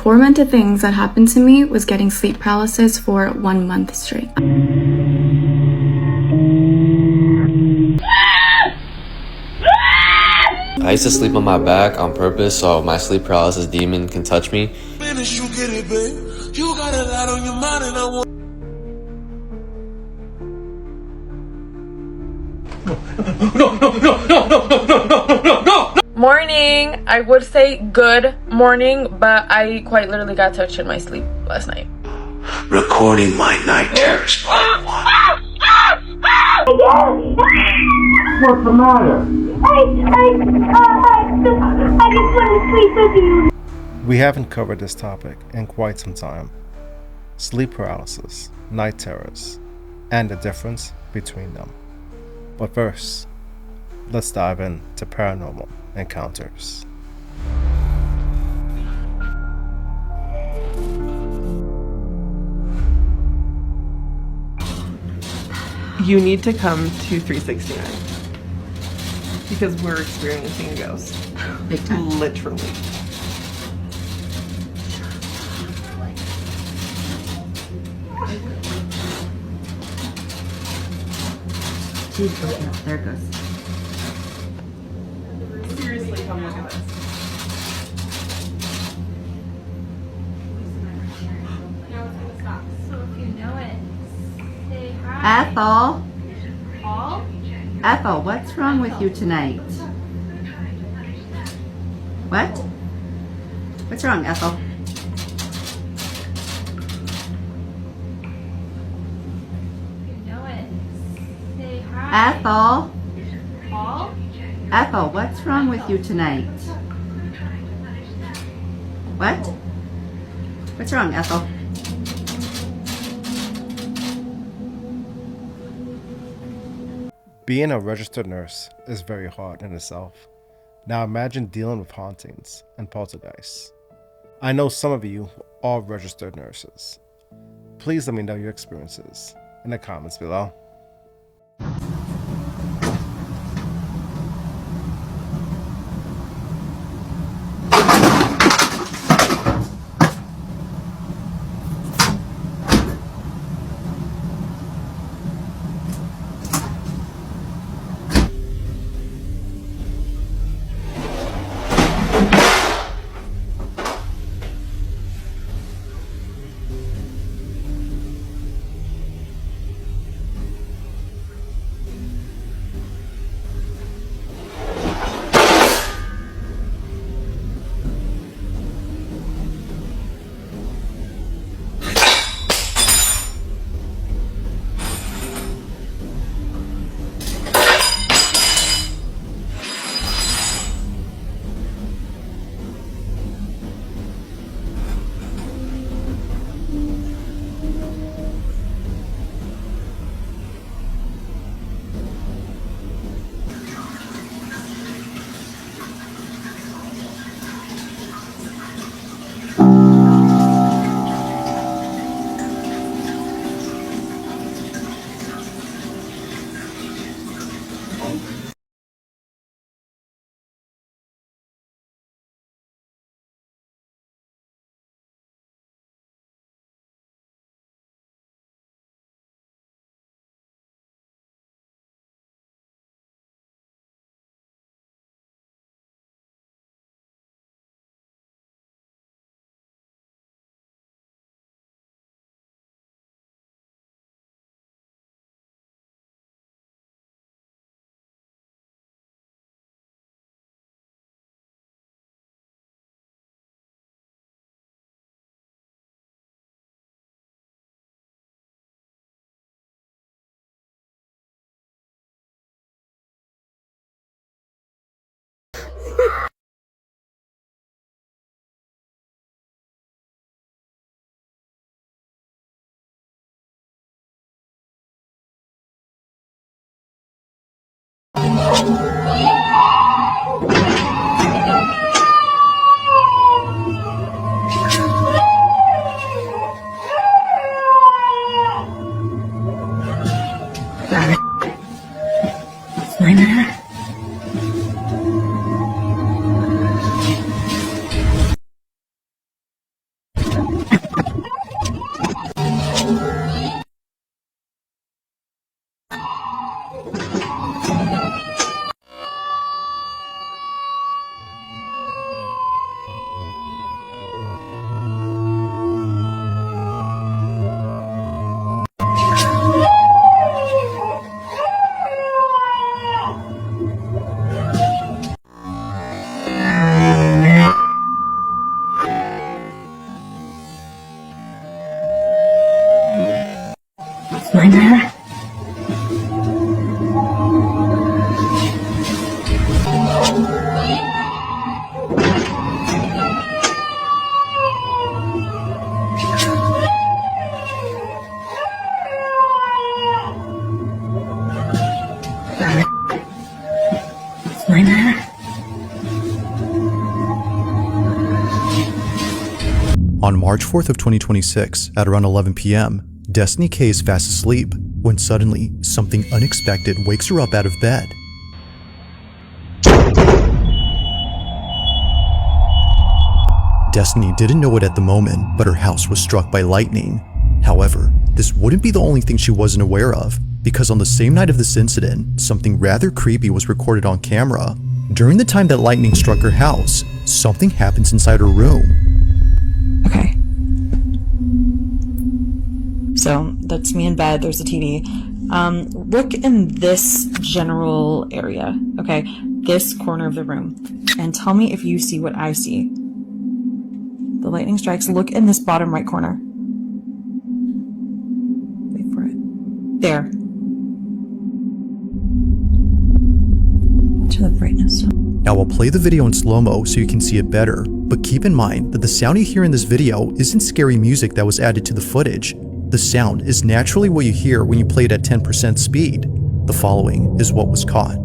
tormented things that happened to me was getting sleep paralysis for 1 month straight. I used to sleep on my back on purpose so my sleep paralysis demon can touch me. Morning! I would say good morning, but I quite literally got touched in my sleep last night. Recording my night terrors. What's the matter? I just want to sleep with you. We haven't covered this topic in quite some time. Sleep paralysis, night terrors, and the difference between them. But first, let's dive into paranormal encounters. You need to come to 369 because we're experiencing ghosts. Big time. Literally. Jeez, oh, no, there it goes. Seriously, come look at this. So if you know it, say hi. Ethel, Paul? Ethel, what's wrong with you tonight? What? What's wrong, Ethel? If you know it, say hi. Ethel, Paul? Ethel, what's wrong with you tonight? What? What's wrong, Ethel? Being a registered nurse is very hard in itself. Now imagine dealing with hauntings and poltergeists. I know some of you are registered nurses. Please let me know your experiences in the comments below. On March 4th of 2026, at around 11 p.m., Destiny K is fast asleep when suddenly something unexpected wakes her up out of bed. Destiny didn't know it at the moment, but her house was struck by lightning. However, this wouldn't be the only thing she wasn't aware of, because on the same night of this incident, something rather creepy was recorded on camera. During the time that lightning struck her house, something happens inside her room. Okay. So that's me in bed, there's a TV. Look in this general area, okay? This corner of the room. And tell me if you see what I see. The lightning strikes. Look in this bottom right corner. Wait for it. There. Turn the brightness up. Now I'll play the video in slow-mo so you can see it better, but keep in mind that the sound you hear in this video isn't scary music that was added to the footage. The sound is naturally what you hear when you play it at 10% speed. The following is what was caught.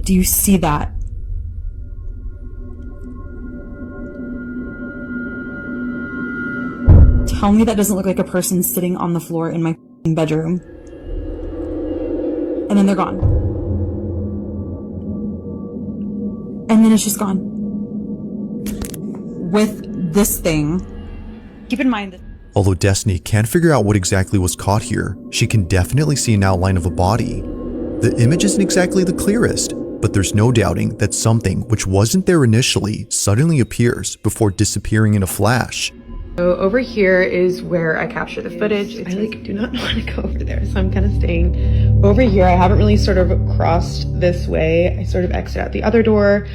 Do you see that? Tell me that doesn't look like a person sitting on the floor in my bedroom. And then they're gone. And then it's just gone. With this thing, keep in mind that Although Destiny can't figure out what exactly was caught here, she can definitely see an outline of a body. The image isn't exactly the clearest, but there's no doubting that something which wasn't there initially suddenly appears before disappearing in a flash. So over here is where I capture the footage. I do not want to go over there, so I'm kind of staying over here. I haven't really sort of crossed this way. I sort of exit out the other door.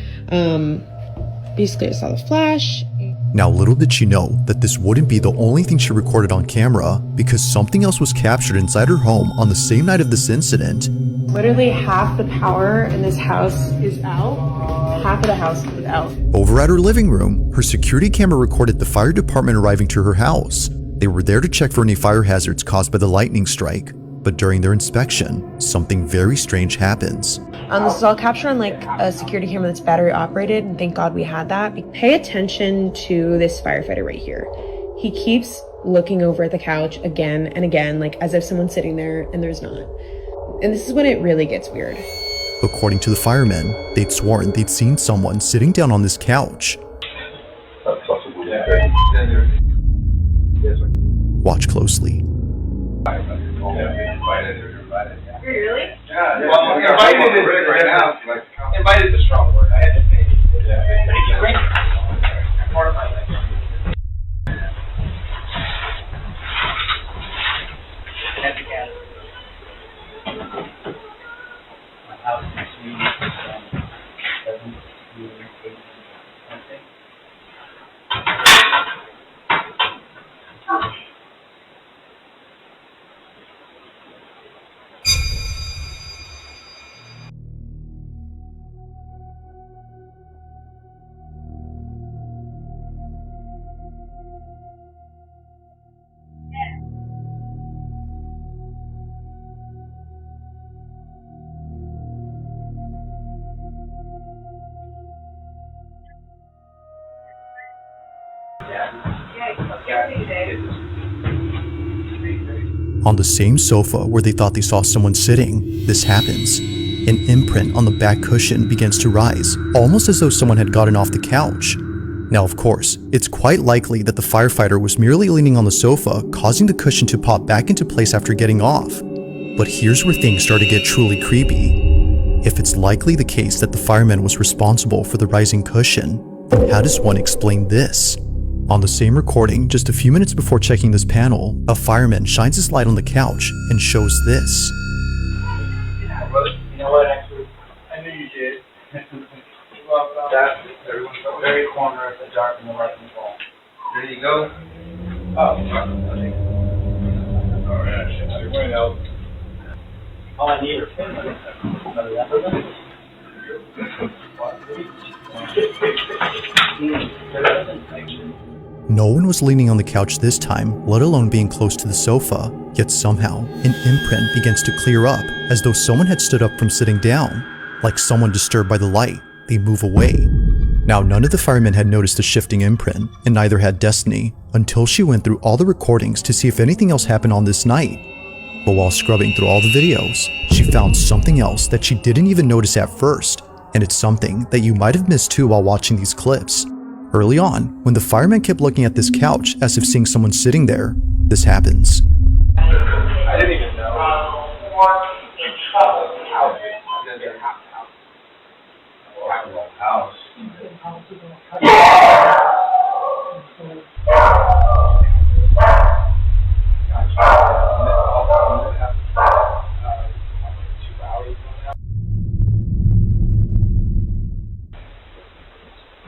Basically I saw the flash. Now little did she know that this wouldn't be the only thing she recorded on camera, because something else was captured inside her home on the same night of this incident. Literally half the power in this house is out. Half of the house is out. Over at her living room, her security camera recorded the fire department arriving to her house. They were there to check for any fire hazards caused by the lightning strike, but during their inspection, something very strange happens. This is all captured on like a security camera that's battery operated, and thank God we had that. Pay attention to this firefighter right here. He keeps looking over at the couch again and again, like as if someone's sitting there and there's not. And this is when it really gets weird. According to the firemen, they'd sworn they'd seen someone sitting down on this couch. Watch closely. Really? Yeah. Well, invited is right now. Invited is a strong word. I had to pay. Part of my life. On the same sofa where they thought they saw someone sitting, this happens. An imprint on the back cushion begins to rise, almost as though someone had gotten off the couch. Now, of course, it's quite likely that the firefighter was merely leaning on the sofa, causing the cushion to pop back into place after getting off. But here's where things start to get truly creepy. If it's likely the case that the fireman was responsible for the rising cushion, then how does one explain this? On the same recording, just a few minutes before checking this panel, a fireman shines his light on the couch and shows this. You know what, actually? I knew you did. That's the very corner of the dark and the light and the ball. There you go. Oh, okay. Alright, else. All I need are pins. No one was leaning on the couch this time, let alone being close to the sofa, yet somehow, an imprint begins to clear up, as though someone had stood up from sitting down. Like someone disturbed by the light, they move away. Now, none of the firemen had noticed the shifting imprint, and neither had Destiny, until she went through all the recordings to see if anything else happened on this night. But while scrubbing through all the videos, she found something else that she didn't even notice at first, and it's something that you might have missed too while watching these clips. Early on, when the fireman kept looking at this couch as if seeing someone sitting there, this happens. I didn't even know. House.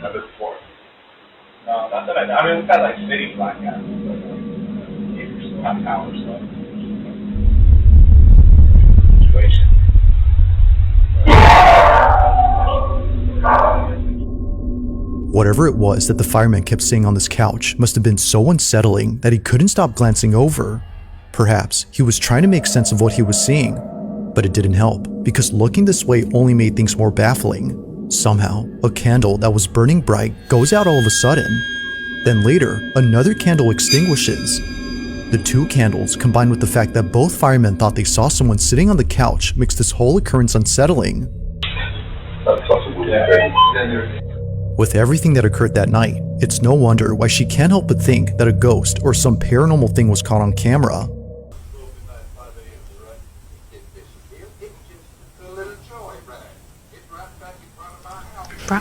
Number 4. No, not that I mean, we've got like city blackouts. Neighbors have power, so. Situation. Whatever it was that the fireman kept seeing on this couch must have been so unsettling that he couldn't stop glancing over. Perhaps he was trying to make sense of what he was seeing, but it didn't help because looking this way only made things more baffling. Somehow, a candle that was burning bright goes out all of a sudden. Then later, another candle extinguishes. The two candles, combined with the fact that both firemen thought they saw someone sitting on the couch, makes this whole occurrence unsettling. With everything that occurred that night, it's no wonder why she can't help but think that a ghost or some paranormal thing was caught on camera. Bro.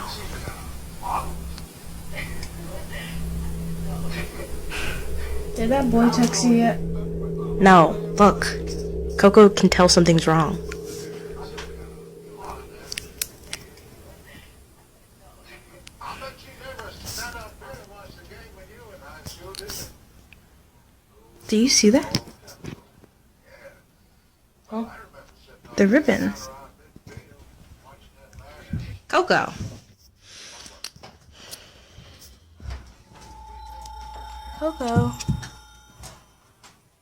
Did that boy text you yet? No, look. Coco can tell something's wrong. Do you see that? Oh, the ribbon. Coco. Coco.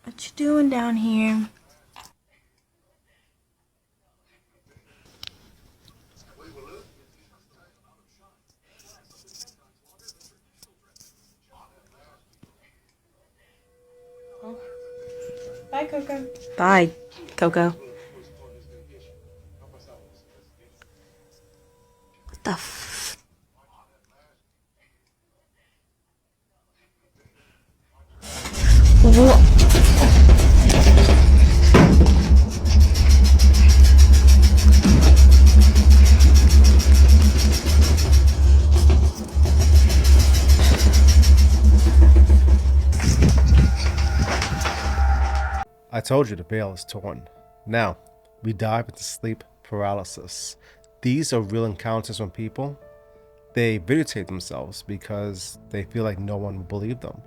What you doing down here? Bye, Coco. Bye, Coco. What the f... What? I told you the veil is torn. Now, we dive into sleep paralysis. These are real encounters when people, they videotape themselves because they feel like no one will believe them.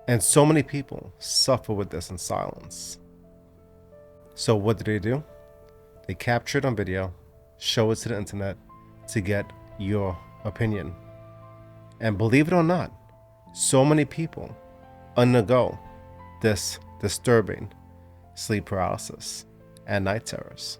And so many people suffer with this in silence. So what do? They capture it on video, show it to the internet to get your opinion. And believe it or not, so many people undergo this disturbing sleep paralysis and night terrors.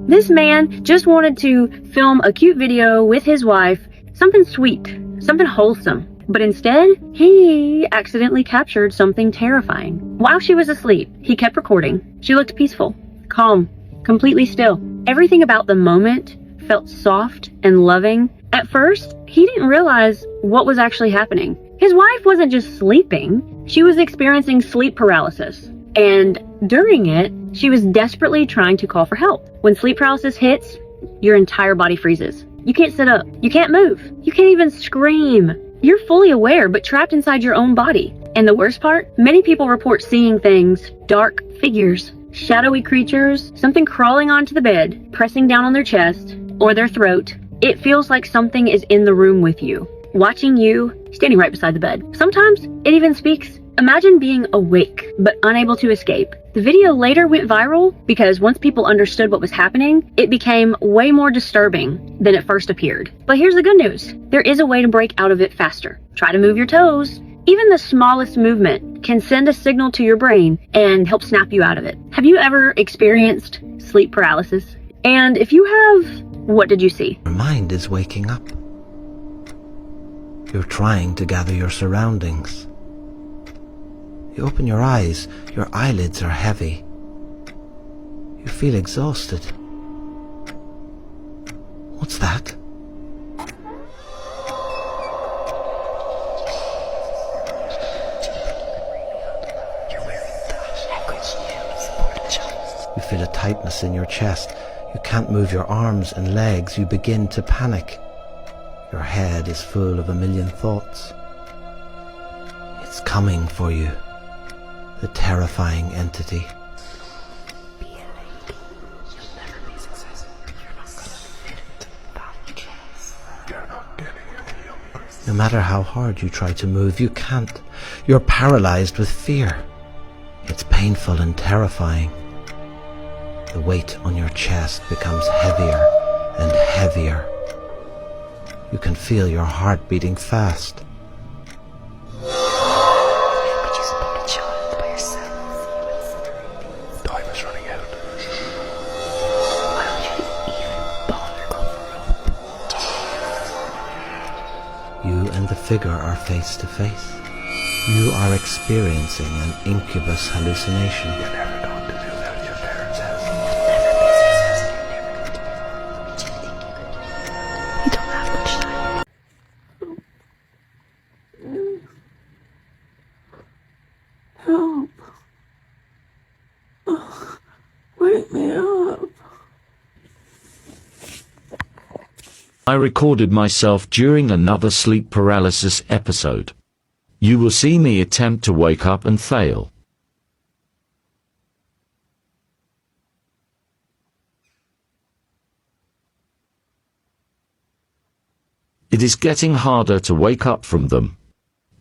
This man just wanted to film a cute video with his wife, something sweet, something wholesome. But instead, he accidentally captured something terrifying. While she was asleep, he kept recording. She looked peaceful, calm, completely still. Everything about the moment felt soft and loving. At first, he didn't realize what was actually happening. His wife wasn't just sleeping, she was experiencing sleep paralysis. And during it, she was desperately trying to call for help. When sleep paralysis hits, your entire body freezes. You can't sit up. You can't move. You can't even scream. You're fully aware, but trapped inside your own body. And the worst part, many people report seeing things, dark figures, shadowy creatures, something crawling onto the bed, pressing down on their chest or their throat. It feels like something is in the room with you, watching you, standing right beside the bed. Sometimes it even speaks. Imagine being awake, but unable to escape. The video later went viral because once people understood what was happening, it became way more disturbing than it first appeared. But here's the good news. There is a way to break out of it faster. Try to move your toes. Even the smallest movement can send a signal to your brain and help snap you out of it. Have you ever experienced sleep paralysis? And if you have, what did you see? Your mind is waking up. You're trying to gather your surroundings. You open your eyes, your eyelids are heavy. You feel exhausted. What's that? You feel a tightness in your chest. You can't move your arms and legs. You begin to panic. Your head is full of a million thoughts. It's coming for you. The terrifying entity. No matter how hard you try to move, you can't. You're paralyzed with fear. It's painful and terrifying. The weight on your chest becomes heavier and heavier. You can feel your heart beating fast. You and the figure are face to face. You are experiencing an incubus hallucination. You're never going to do that, your parents have. We don't have much time. Help. Oh, wake me up. I recorded myself during another sleep paralysis episode. You will see me attempt to wake up and fail. It is getting harder to wake up from them.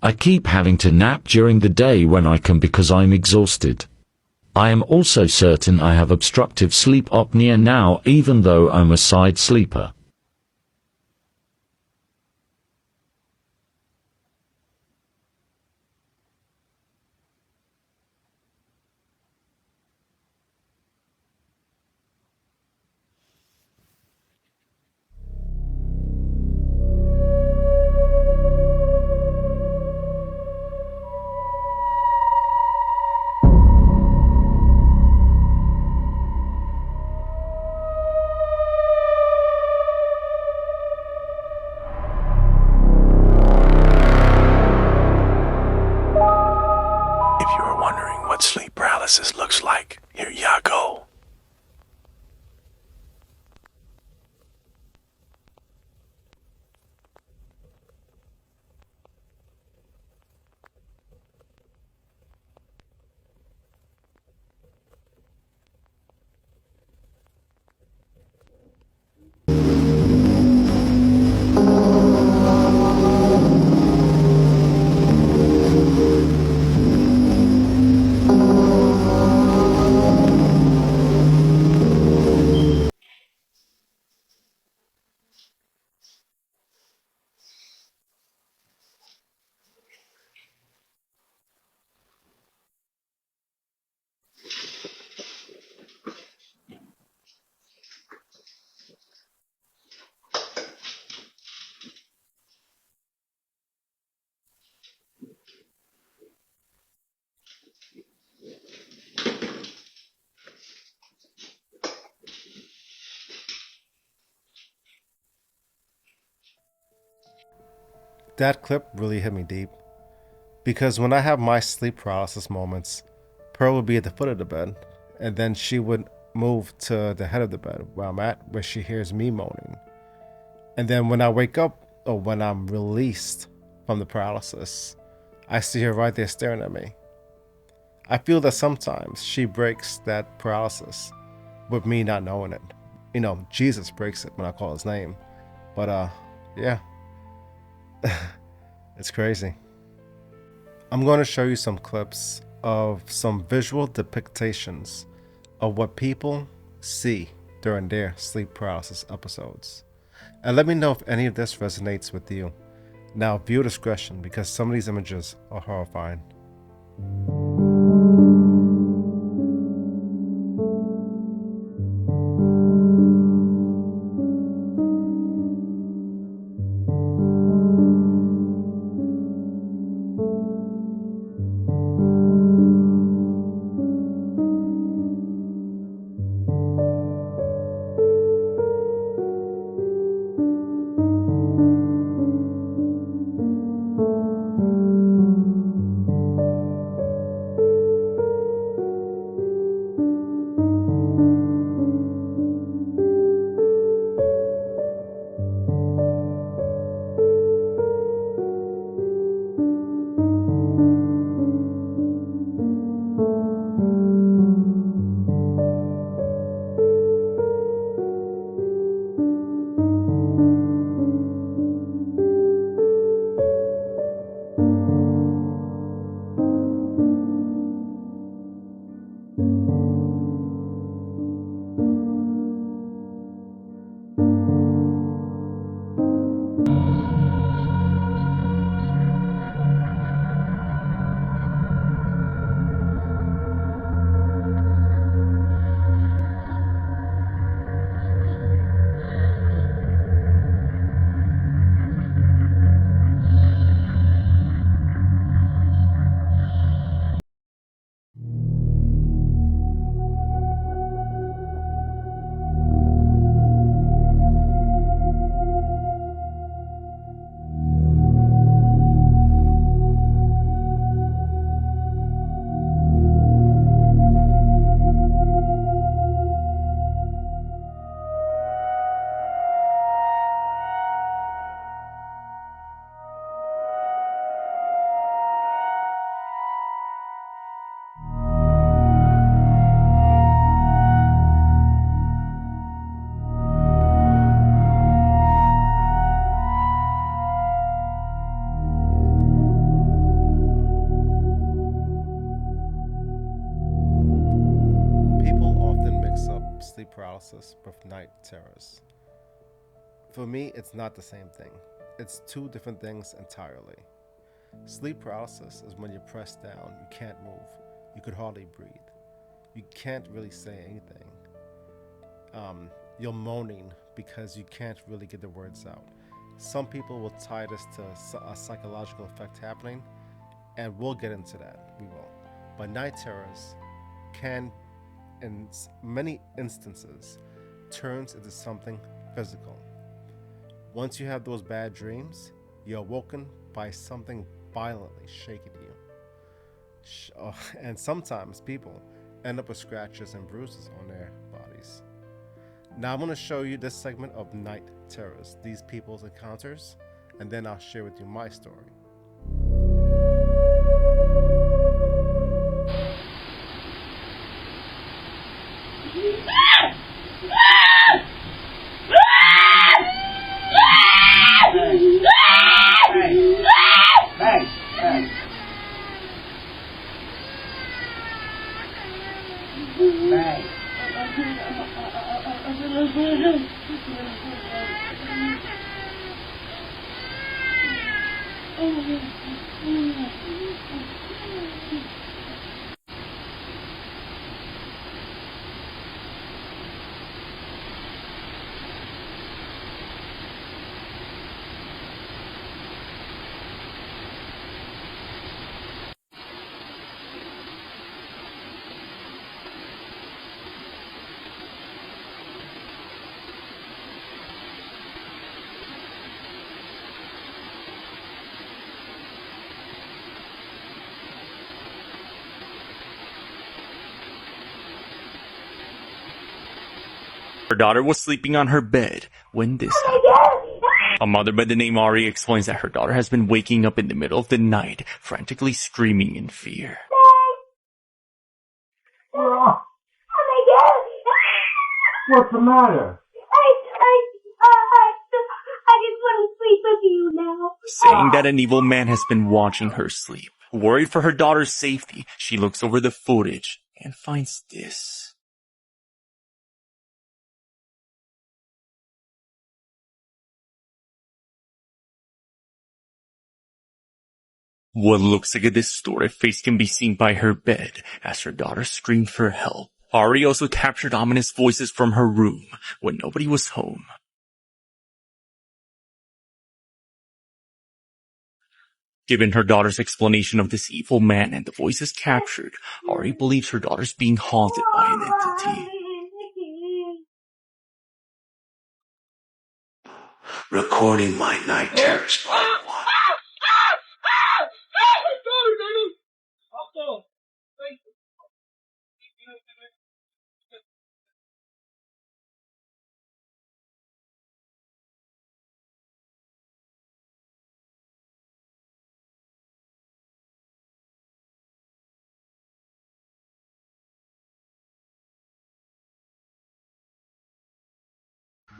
I keep having to nap during the day when I can because I'm exhausted. I am also certain I have obstructive sleep apnea now, even though I'm a side sleeper. that clip really hit me deep. Because when I have my sleep paralysis moments, Pearl would be at the foot of the bed, and then she would move to the head of the bed where I'm at, where she hears me moaning. And then when I wake up, or when I'm released from the paralysis, I see her right there staring at me. I feel that sometimes she breaks that paralysis with me not knowing it. You know, Jesus breaks it when I call his name. But yeah, it's crazy. I'm going to show you some clips of some visual depictions of what people see during their sleep paralysis episodes. And let me know if any of this resonates with you. Now, viewer discretion, because some of these images are horrifying. Sleep paralysis with night terrors. For me, it's not the same thing. It's two different things entirely. Sleep paralysis is when you're pressed down, you can't move, you could hardly breathe, you can't really say anything. You're moaning because you can't really get the words out. Some people will tie this to a psychological effect happening, and we'll get into that, we will. But night terrors can, in many instances, turns into something physical. Once you have those bad dreams, you're awoken by something violently shaking you. And sometimes people end up with scratches and bruises on their bodies. Now I'm going to show you this segment of night terrors, these people's encounters, and then I'll share with you my story. Her daughter was sleeping on her bed when this happened. A mother by the name Ari explains that her daughter has been waking up in the middle of the night, frantically screaming in fear. What's the matter? I just want to sleep with you now. Saying that an evil man has been watching her sleep. Worried for her daughter's safety, she looks over the footage and finds this. What looks like a distorted face can be seen by her bed as her daughter screamed for help. Ari also captured ominous voices from her room when nobody was home. Given her daughter's explanation of this evil man and the voices captured, Ari believes her daughter's being haunted by an entity. Recording my night terrors part 1.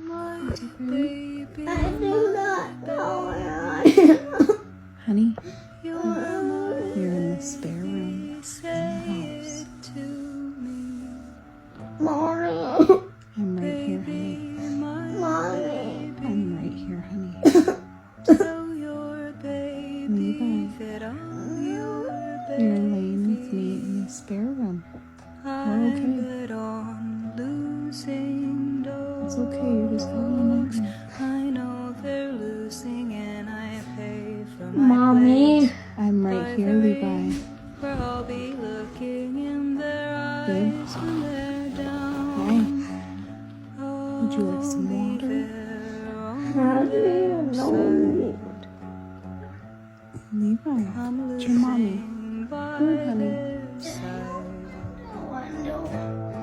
I do not know. Honey, you're in the spare room in the house. Mommy. I'm right here, honey. Mommy. I'm right here, honey. Levi, you're laying with me in the spare room. We're okay. It's okay, you're just having a nightmare. Mommy. I'm right here, Levi. Babe. Hi. Would you like some water? How do you know me? Levi, it's your mommy. Good, honey.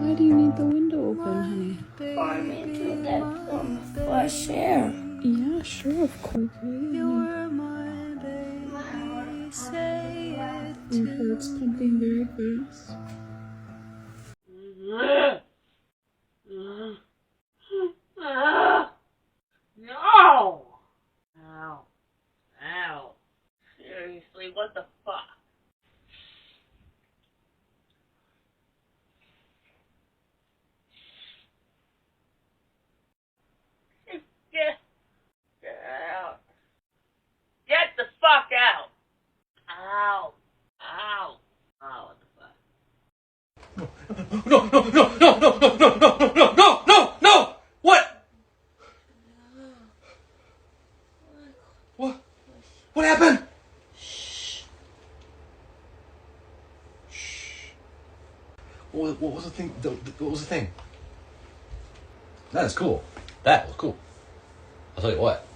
Why do you need the window open, honey? For me to get some fresh air. Yeah, sure, of course. Your heart's pumping very fast. No! Ow. Ow. Seriously, what the fuck? Get out. Get the fuck out. Ow. Ow. Oh, what the fuck? No! What? What happened? Shh. What was the thing? What was the thing? That is cool. That was cool. I'll tell you what.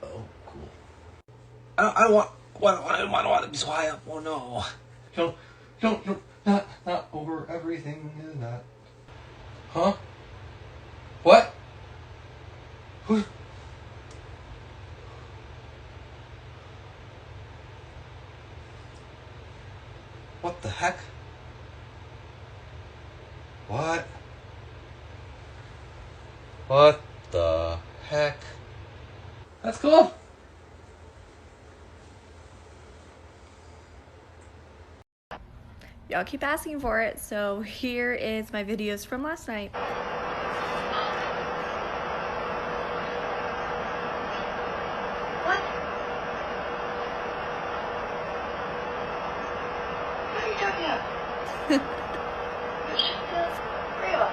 Oh, cool. I don't want to be so high up. Oh no. Don't, not over everything is that. Huh? What? Who? What the heck? What? What the heck? That's cool. Y'all keep asking for it, so here is my videos from last night. What? What are you talking about? This is real.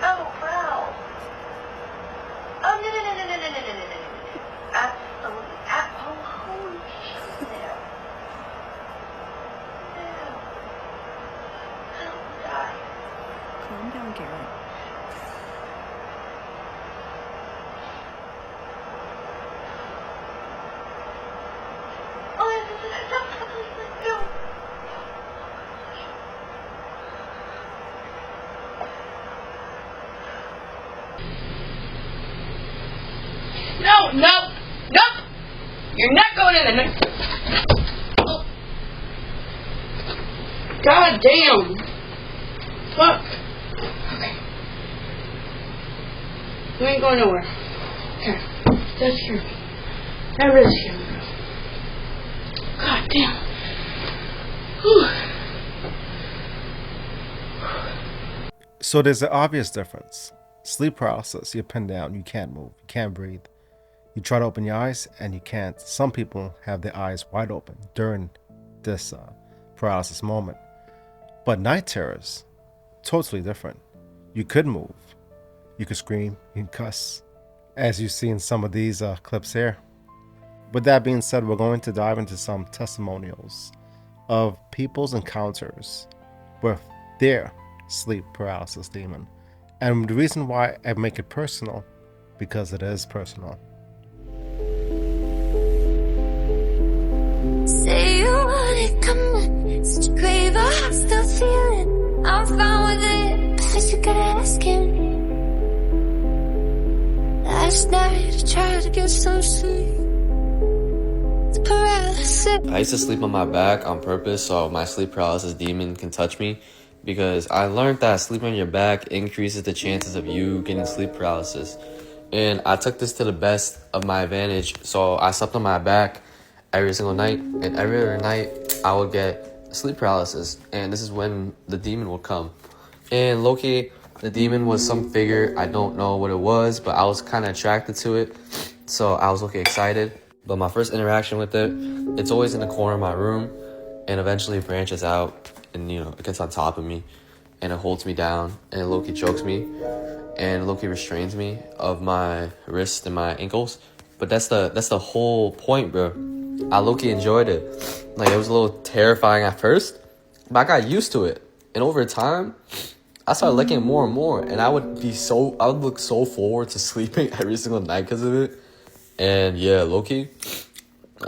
Oh, wow. Oh, no. Absolutely. Holy shit. No. Oh, God. Calm down, Garrett. You're not going in there. Oh. God damn. Fuck. Okay. You ain't going nowhere. Okay. That scared me. That really scared me. God damn. Whew. So there's an obvious difference. Sleep paralysis, you're pinned down, you can't move, you can't breathe. You try to open your eyes and you can't. Some people have their eyes wide open during this paralysis moment. But night terrors, totally different. You could move, you could scream, you can cuss, as you see in some of these clips here. With that being said, we're going to dive into some testimonials of people's encounters with their sleep paralysis demon. And the reason why I make it personal, because it is personal. Say you want it, come on. Such a grave, I'm still feeling. I'm fine with it, but you gotta ask him. Last night I tried to get some sleep. It's paralysis. I used to sleep on my back on purpose so my sleep paralysis demon can touch me, because I learned that sleeping on your back increases the chances of you getting sleep paralysis. And I took this to the best of my advantage, so I slept on my back every single night, and every other night I would get sleep paralysis, and this is when the demon would come. And low-key, the demon was some figure, I don't know what it was, but I was kind of attracted to it, so I was low-key excited. But my first interaction with it, it's always in the corner of my room, and eventually it branches out, and it gets on top of me, and it holds me down, and it low-key chokes me, and low-key restrains me of my wrists and my ankles. But that's the whole point, bro. I low-key enjoyed it. Like, it was a little terrifying at first, but I got used to it. And over time, I started liking it more and more. And I would look so forward to sleeping every single night because of it. And yeah, low-key,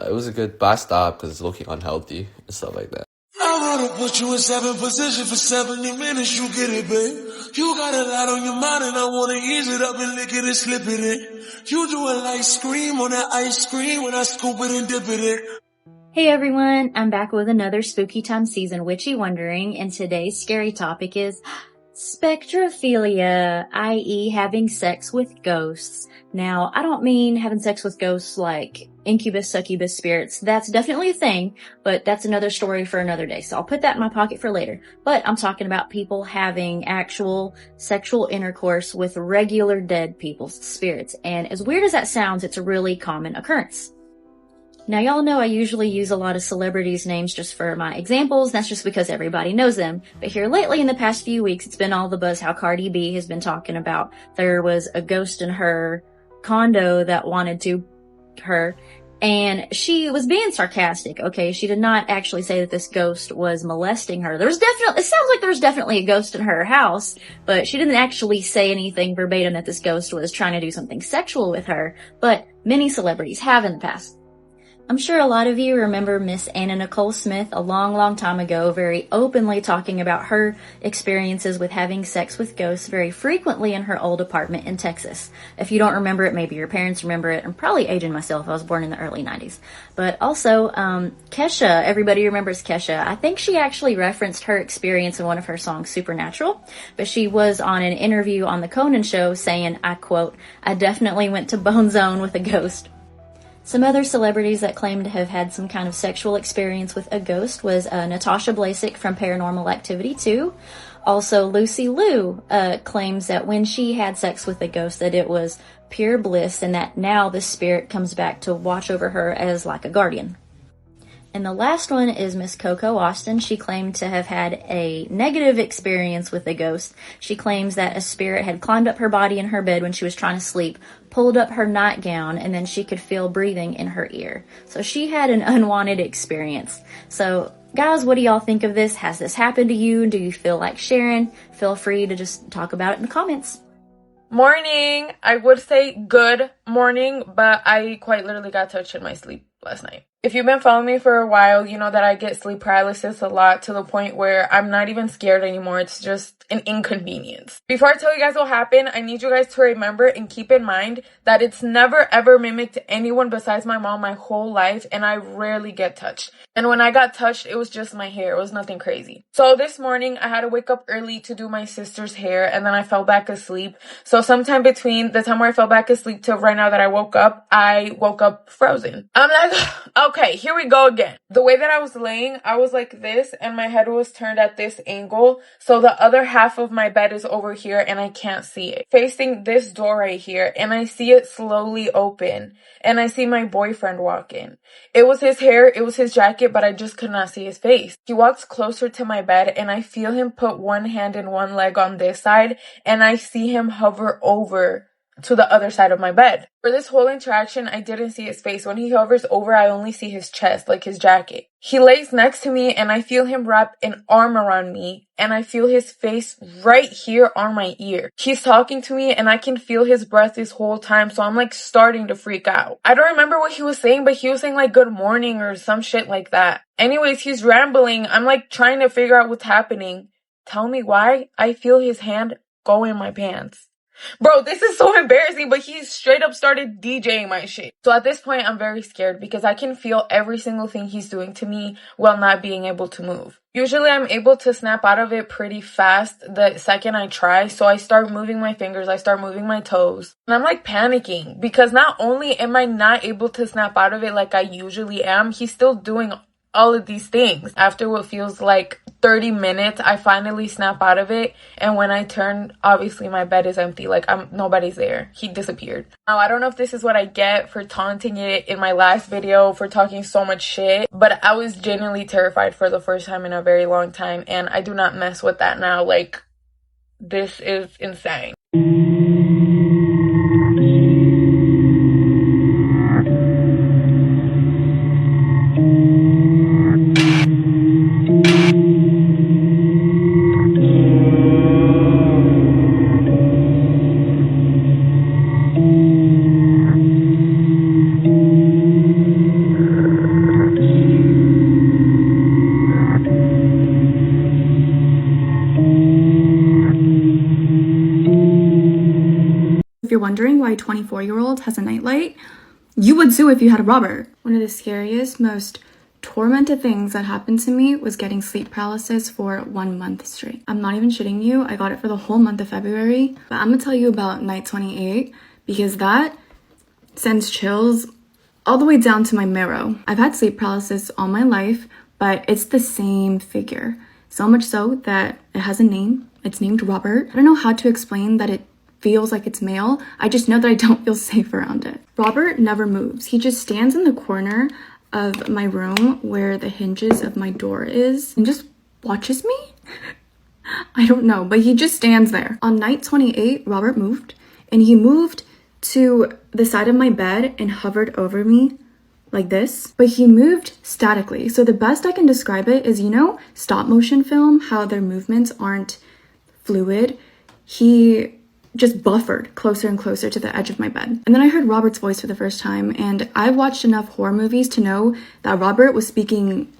it was a good, but I stopped because it's low-key unhealthy and stuff like that. I wanna put you in 7th position for 70 minutes, you get it, babe. You got a lot on your mind and I wanna ease it up and lick it and slip it in. You do a light scream on that ice cream when I scoop it and dip it in. Hey everyone, I'm back with another Spooky Time Season Witchy Wondering, and today's scary topic is Spectrophilia, i.e. having sex with ghosts. Now, I don't mean having sex with ghosts like incubus, succubus spirits. That's definitely a thing, but that's another story for another day, so I'll put that in my pocket for later. But I'm talking about people having actual sexual intercourse with regular dead people's spirits, and as weird as that sounds, it's a really common occurrence. Now, y'all know I usually use a lot of celebrities' names just for my examples. That's just because everybody knows them. But here lately, in the past few weeks, it's been all the buzz how Cardi B has been talking about there was a ghost in her condo that wanted to her. And she was being sarcastic, okay? She did not actually say that this ghost was molesting her. It sounds like there's definitely a ghost in her house, but she didn't actually say anything verbatim that this ghost was trying to do something sexual with her. But many celebrities have in the past. I'm sure a lot of you remember Miss Anna Nicole Smith a long time ago very openly talking about her experiences with having sex with ghosts very frequently in her old apartment in Texas. If you don't remember it, maybe your parents remember it. I'm probably aging myself. I was born in the early 90s. But also, Kesha, everybody remembers Kesha. I think she actually referenced her experience in one of her songs, Supernatural. But she was on an interview on the Conan show saying, I quote, "I definitely went to Bone Zone with a ghost." Some other celebrities that claim to have had some kind of sexual experience with a ghost was Natasha Blasik from Paranormal Activity 2. Also, Lucy Liu claims that when she had sex with a ghost that it was pure bliss and that now the spirit comes back to watch over her as like a guardian. And the last one is Miss Coco Austin. She claimed to have had a negative experience with a ghost. She claims that a spirit had climbed up her body in her bed when she was trying to sleep, pulled up her nightgown, and then she could feel breathing in her ear. So she had an unwanted experience. So guys, what do y'all think of this? Has this happened to you? Do you feel like sharing? Feel free to just talk about it in the comments. Morning. I would say good morning, but I quite literally got touched in my sleep last night. If you've been following me for a while, you know that I get sleep paralysis a lot to the point where I'm not even scared anymore. It's just an inconvenience. Before I tell you guys what happened, I need you guys to remember and keep in mind that it's never ever mimicked anyone besides my mom my whole life, and I rarely get touched. And when I got touched, it was just my hair. It was nothing crazy. So this morning, I had to wake up early to do my sister's hair, and then I fell back asleep. So sometime between the time where I fell back asleep till right now that I woke up frozen. I'm like, okay, here we go again. The way that I was laying, I was like this, and my head was turned at this angle. So the other half of my bed is over here, and I can't see it. Facing this door right here, and I see it slowly open, and I see my boyfriend walk in. It was his hair, it was his jacket, but I just could not see his face. He walks closer to my bed, and I feel him put one hand and one leg on this side, and I see him hover over to the other side of my bed. For this whole interaction, I didn't see his face. When he hovers over, I only see his chest, like his jacket. He lays next to me, and I feel him wrap an arm around me, and I feel his face right here on my ear. He's talking to me, and I can feel his breath this whole time, so I'm like starting to freak out. I don't remember what he was saying, but he was saying like good morning or some shit like that. Anyways, he's rambling. I'm like trying to figure out what's happening. Tell me why I feel his hand go in my pants. Bro, this is so embarrassing, but he straight up started DJing my shit. So at this point, I'm very scared because I can feel every single thing he's doing to me while not being able to move. Usually, I'm able to snap out of it pretty fast the second I try, so I start moving my fingers, I start moving my toes. And I'm like panicking because not only am I not able to snap out of it like I usually am, he's still doing all of these things. After what feels like 30 minutes, I finally snap out of it, and when I turn, obviously my bed is empty, like nobody's there. He disappeared. Now, I don't know if this is what I get for taunting it in my last video, for talking so much shit, but I was genuinely terrified for the first time in a very long time, and I do not mess with that now. Like, this is insane. If you're wondering why a 24-year-old has a nightlight, you would too if you had a Robert. One of the scariest, most tormented things that happened to me was getting sleep paralysis for 1 month straight. I'm not even shitting you. I got it for the whole month of February. But I'm gonna tell you about night 28 because that sends chills all the way down to my marrow. I've had sleep paralysis all my life, but it's the same figure. So much so that it has a name. It's named Robert. I don't know how to explain that it feels like it's male. I just know that I don't feel safe around it. Robert never moves. He just stands in the corner of my room where the hinges of my door is and just watches me. I don't know, but he just stands there. On night 28, Robert moved, and he moved to the side of my bed and hovered over me like this, but he moved statically. So the best I can describe it is, you know, stop motion film, how their movements aren't fluid. He just buffered closer and closer to the edge of my bed. And then I heard Robert's voice for the first time, and I've watched enough horror movies to know that Robert was speaking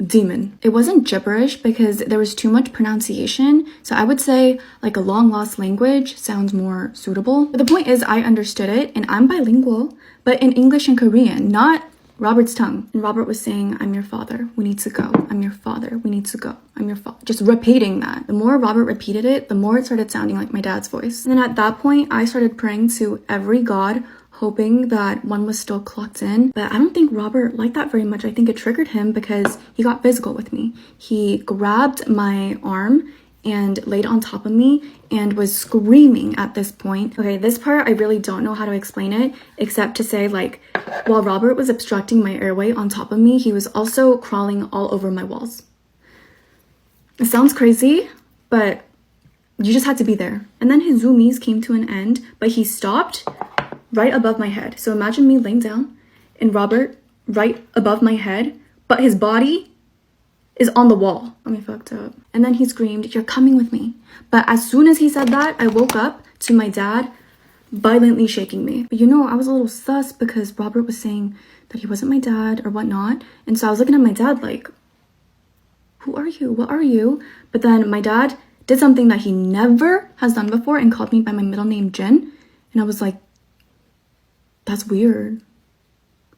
demon. It wasn't gibberish because there was too much pronunciation, so I would say like a long lost language sounds more suitable. But the point is, I understood it, and I'm bilingual, but in English and Korean, not Robert's tongue. And Robert was saying, "I'm your father, we need to go. I'm your father, we need to go. I'm your father." Just repeating that. The more Robert repeated it, the more it started sounding like my dad's voice. And then at that point, I started praying to every god, hoping that one was still clocked in. But I don't think Robert liked that very much. I think it triggered him because he got physical with me. He grabbed my arm and laid on top of me and was screaming at this point. Okay, this part I really don't know how to explain it, except to say, like, while Robert was obstructing my airway on top of me, he was also crawling all over my walls. It sounds crazy, but you just had to be there. And then his zoomies came to an end, but he stopped right above my head. So imagine me laying down and Robert right above my head, but his body is on the wall. Got me fucked up. And then he screamed, "You're coming with me." But as soon as he said that, I woke up to my dad violently shaking me. But you know, I was a little sus because Robert was saying that he wasn't my dad or whatnot. And so I was looking at my dad like, who are you? What are you? But then my dad did something that he never has done before and called me by my middle name, Jen. And I was like, that's weird,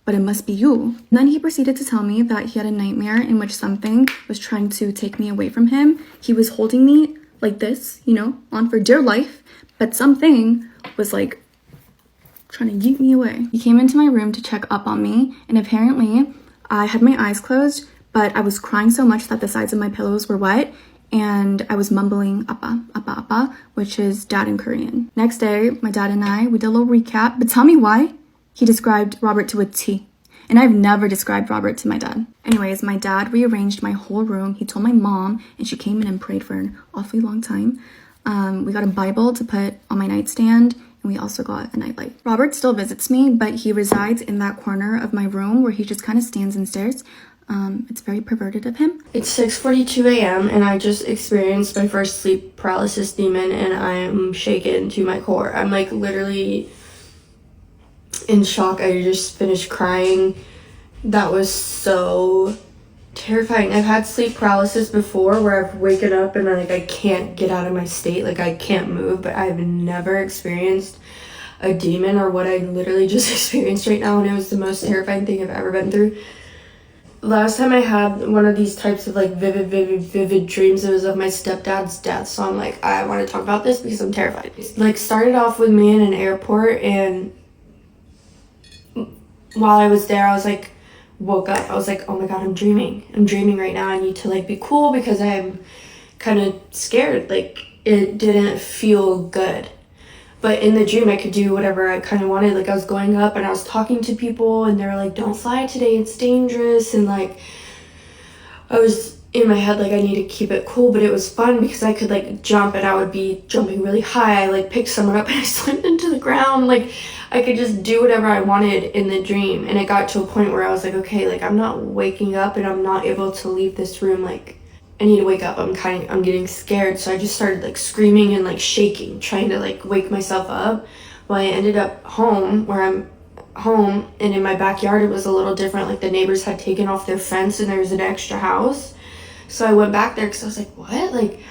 but it must be you. And then he proceeded to tell me that he had a nightmare in which something was trying to take me away from him. He was holding me like this, you know, on for dear life, but something was like trying to yeet me away. He came into my room to check up on me, and apparently I had my eyes closed, but I was crying so much that the sides of my pillows were wet, and I was mumbling appa, appa, appa, which is dad in Korean. Next day, my dad and we did a little recap, but tell me why he described Robert to a T. And I've never described Robert to my dad. Anyways, my dad rearranged my whole room. He told my mom, and she came in and prayed for an awfully long time. We got a Bible to put on my nightstand, and we also got a nightlight. Robert still visits me, but he resides in that corner of my room where he just kind of stands and stares. It's very perverted of him. It's 6:42 a.m. and I just experienced my first sleep paralysis demon, and I am shaken to my core. I'm like literally in shock. I just finished crying. That was so terrifying. I've had sleep paralysis before where I've waken up and I can't get out of my state, like I can't move, but I've never experienced a demon or what I literally just experienced right now, and it was the most terrifying thing I've ever been through. Last time I had one of these types of like vivid dreams, it was of my stepdad's death. So I'm like, I want to talk about this because I'm terrified. Like, started off with me in an airport, and while I was there, I was like, woke up. I was like, oh my God, I'm dreaming. I'm dreaming right now. I need to like be cool because I'm kind of scared. Like, it didn't feel good. But in the dream, I could do whatever I kind of wanted. Like, I was going up and I was talking to people, and they were like, don't fly today, it's dangerous. And like, I was in my head, like, I need to keep it cool. But it was fun because I could like jump, and I would be jumping really high. I like picked someone up and I slammed into the ground. Like, I could just do whatever I wanted in the dream. And it got to a point where I was like, okay, like, I'm not waking up and I'm not able to leave this room. Like, I need to wake up. I'm getting scared. So I just started like screaming and like shaking, trying to like wake myself up. Well, I ended up home, where I'm home, and in my backyard it was a little different. Like, the neighbors had taken off their fence and there was an extra house. So I went back there because I was like, what? Like,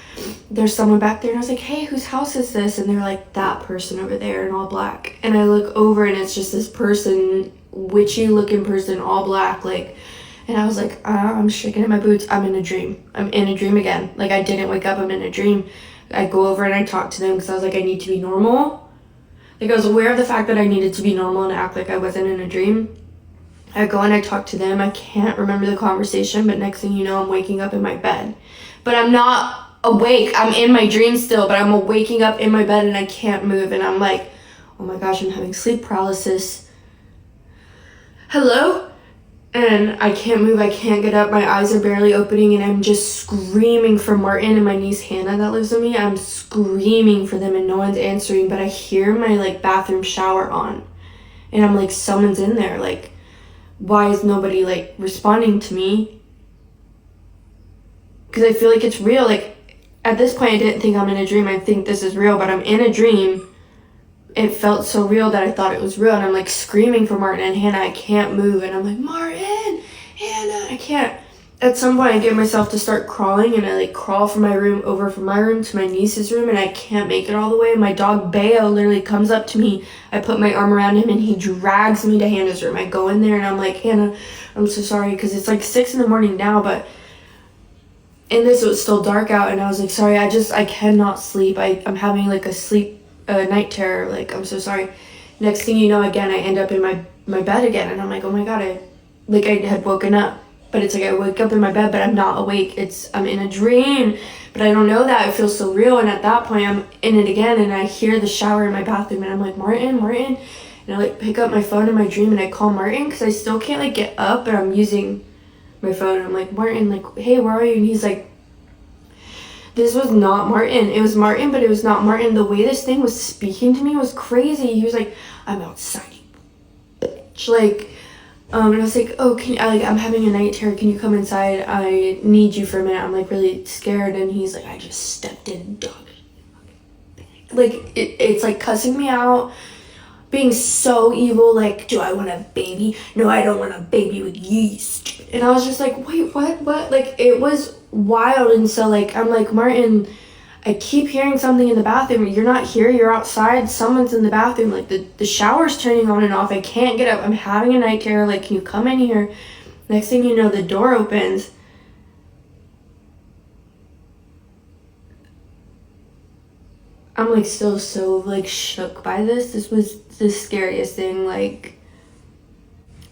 there's someone back there, and I was like, hey, whose house is this? And they're like, that person over there in all black. And I look over and it's just this person, witchy looking person, all black, like. And I was like, I'm shaking in my boots. I'm in a dream. I'm in a dream again. Like, I didn't wake up. I'm in a dream. I go over and I talk to them because I was like, I need to be normal. Like, I was aware of the fact that I needed to be normal and act like I wasn't in a dream. I go and I talk to them. I can't remember the conversation, but next thing you know, I'm waking up in my bed. But I'm not awake. I'm in my dream still, but I'm waking up in my bed and I can't move. And I'm like, oh my gosh, I'm having sleep paralysis. Hello? And I can't move, I can't get up, my eyes are barely opening, and I'm just screaming for Martin and my niece Hannah that lives with me. I'm screaming for them and no one's answering, but I hear my like bathroom shower on. And I'm like, someone's in there, like, why is nobody like responding to me? Because I feel like it's real. Like, at this point I didn't think I'm in a dream, I think this is real, but I'm in a dream. It felt so real that I thought it was real, and I'm like screaming for Martin and Hannah. I can't move, and I'm like, Martin, Hannah, I can't. At some point I get myself to start crawling, and I like crawl from my room over from my room to my niece's room, and I can't make it all the way. My dog Bayo literally comes up to me. I put my arm around him and he drags me to Hannah's room. I go in there and I'm like, Hannah, I'm so sorry, because it's like 6 a.m. now, but in this it was still dark out, and I was like, sorry, I cannot sleep. I'm having like a night terror, like, I'm so sorry. Next thing you know, again, I end up in my bed again, and I'm like, oh my God, I had woken up. But it's like I wake up in my bed, but I'm not awake. I'm in a dream, but I don't know that. It feels so real, and at that point, I'm in it again, and I hear the shower in my bathroom, and I'm like, Martin, and I like pick up my phone in my dream, and I call Martin, because I still can't like get up, but I'm using my phone, and I'm like, Martin, like, hey, where are you? And he's like, this was not Martin. It was Martin, but it was not Martin. The way this thing was speaking to me was crazy. He was like, I'm outside, you bitch. Like, and I was like, oh, I'm having a night terror. Can you come inside? I need you for a minute. I'm like really scared. And he's like, I just stepped in, dog. like, it's like cussing me out, being so evil, like, do I want a baby? No, I don't want a baby with yeast. And I was just like, wait, what? Like, it was wild. And so, like, I'm like, Martin, I keep hearing something in the bathroom. You're not here, you're outside, someone's in the bathroom. Like, the shower's turning on and off. I can't get up. I'm having a night terror. Like, can you come in here? Next thing you know, the door opens. I'm like still so like shook by this. This was the scariest thing. Like,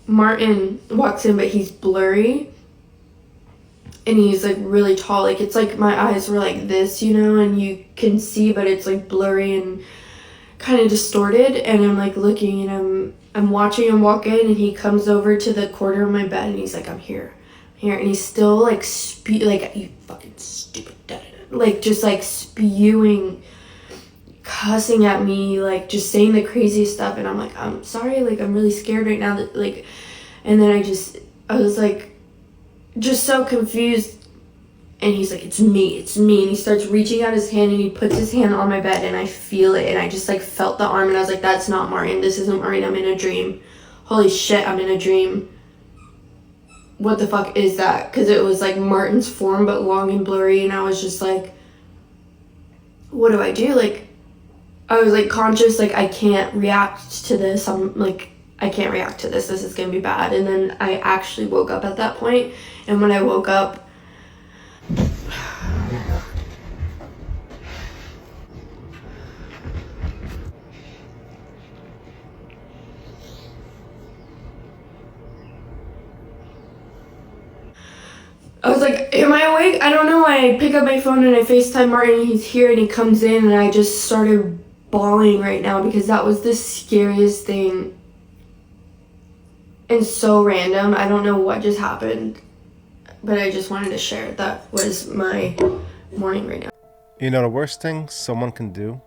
Martin walks in, but he's blurry. And he's like really tall. Like, it's like my eyes were like this, you know, and you can see, but it's like blurry and kind of distorted. And I'm like looking, and I'm watching him walk in, and he comes over to the corner of my bed, and he's like, I'm here. And he's still like like, you fucking stupid, like just like spewing, cussing at me, like just saying the craziest stuff. And I'm like, I'm sorry, like I'm really scared right now, that like. And then I was like just so confused. And he's like, it's me. And he starts reaching out his hand, and he puts his hand on my bed, and I feel it, and I just like felt the arm, and I was like, that's not Martin. This isn't Martin. I'm in a dream. Holy shit, I'm in a dream. What the fuck is that? Because it was like Martin's form, but long and blurry. And I was just like, what do I do? Like, I was like conscious, like I can't react to this. I'm like, I can't react to this. This is gonna be bad. And then I actually woke up at that point. And when I woke up, I was like, am I awake? I don't know. I pick up my phone and I FaceTime Martin, and he's here, and he comes in, and I just started bawling right now because that was the scariest thing. And so random. I don't know what just happened, but I just wanted to share. That was my morning right now. You know, the worst thing someone can do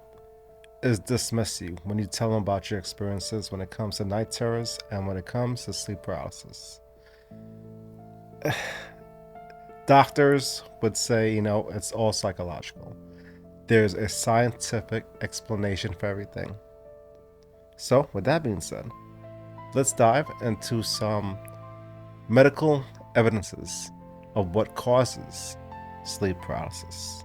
is dismiss you when you tell them about your experiences when it comes to night terrors and when it comes to sleep paralysis. Doctors would say, you know, it's all psychological. There's a scientific explanation for everything. So, with that being said, let's dive into some medical evidences of what causes sleep paralysis.